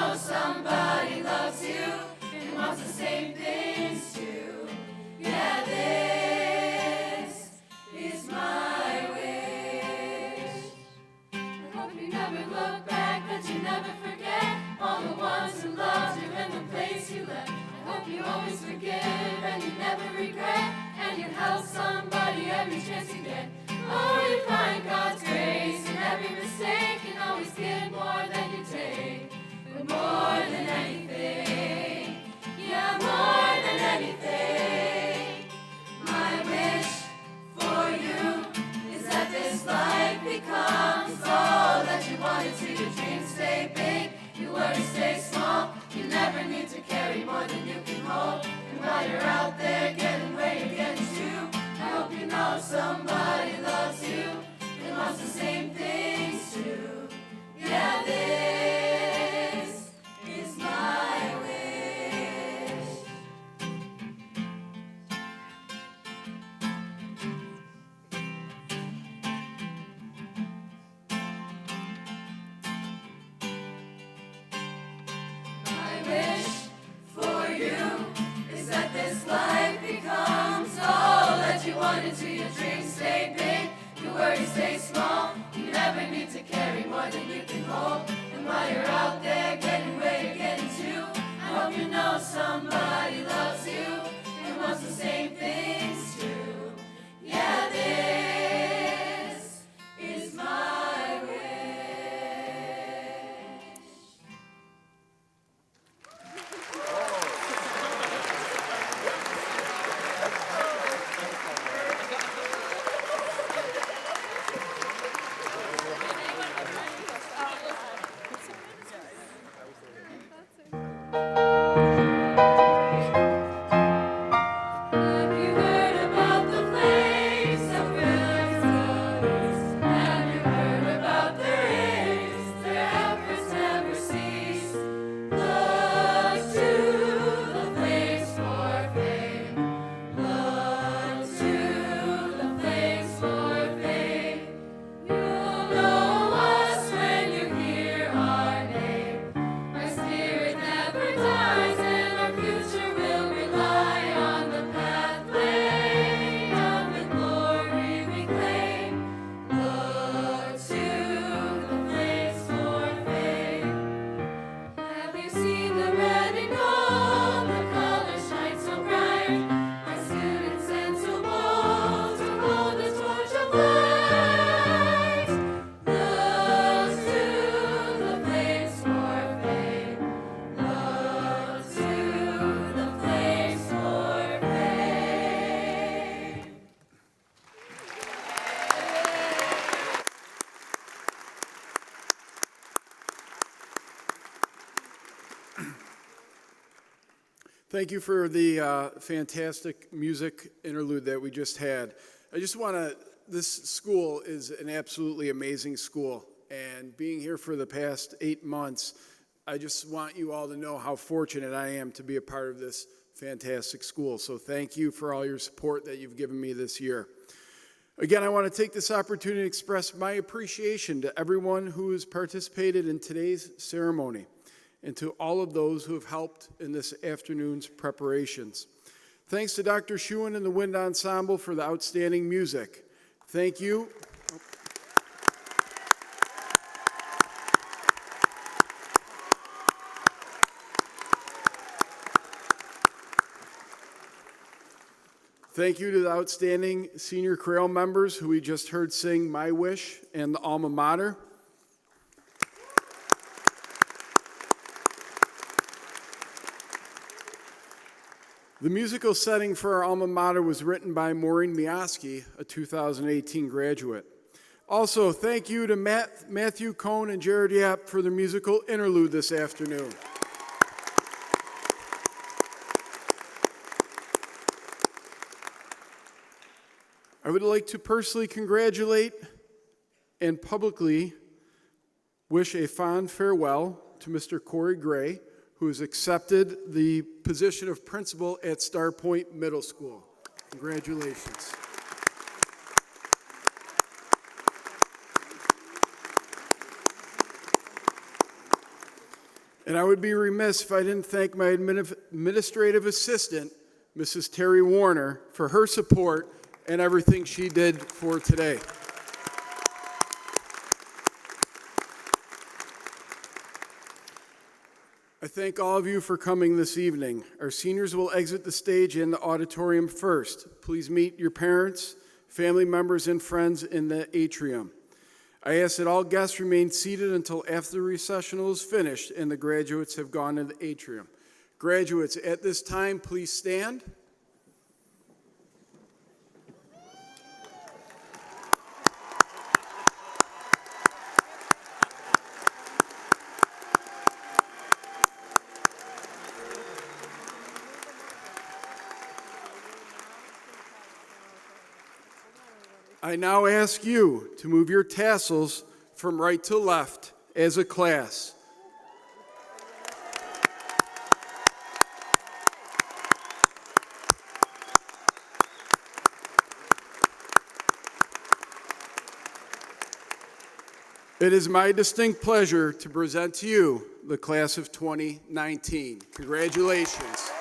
know somebody loves you and wants the same things too. Yeah, this is my wish. I hope you never look back, that you never forget all the ones who loved you and the place you left. I hope you always forgive and you never regret, and you help somebody every chance you get. Oh, you find God's grace in every mistake and always give more than you take. But more than anything, yeah, more than anything, my wish for you is that this life becomes all that you wanted to. Your dreams stay big, your worries stay small. You never need to carry more than you can hold. And while you're out there getting where you're getting to, I hope you know somebody loves you and wants the same things too. Yeah, this is my wish. My wish for you is that this life becomes all that you wanted to. Your dreams stay big, your worries stay small. You never need to carry more than you can hold. And while you're out there getting where you're getting to, I hope you know somebody loves you and wants the same things too. Yeah, this is my wish. Have you heard about the flames of Williamsville? Have you heard about their aims? Their efforts never cease. Look to the flames for fame. Look to the flames for fame. You'll know us when you hear our name. Our spirit never dies, and our future will rely on the pathway of the glory we claim. Look to the flames for fame. Have you seen the red and gold? The colors shine so bright. Our students stand so bold to hold the torch of light. Look to the flames for fame. Look to the flames for fame. Thank you for the fantastic music interlude that we just had. I just want to, this school is an absolutely amazing school, and being here for the past 8 months, I just want you all to know how fortunate I am to be a part of this fantastic school. So thank you for all your support that you've given me this year. Again, I want to take this opportunity to express my appreciation to everyone who has participated in today's ceremony, and to all of those who have helped in this afternoon's preparations. Thanks to Dr. Schuin and the Wind Ensemble for the outstanding music. Thank you. Thank you to the outstanding senior chorale members who we just heard sing My Wish and the Alma Mater. The musical setting for our alma mater was written by Maureen Miaski, a 2018 graduate. Also, thank you to Matthew Cohn and Jared Yap for the musical interlude this afternoon. I would like to personally congratulate and publicly wish a fond farewell to Mr. Corey Gray, who has accepted the position of principal at Star Point Middle School. Congratulations. And I would be remiss if I didn't thank my administrative assistant, Mrs. Terry Warner, for her support and everything she did for today. I thank all of you for coming this evening. Our seniors will exit the stage in the auditorium first. Please meet your parents, family members, and friends in the atrium. I ask that all guests remain seated until after the recessional is finished and the graduates have gone to the atrium. Graduates, at this time, please stand. I now ask you to move your tassels from right to left as a class. It is my distinct pleasure to present to you the class of 2019. Congratulations.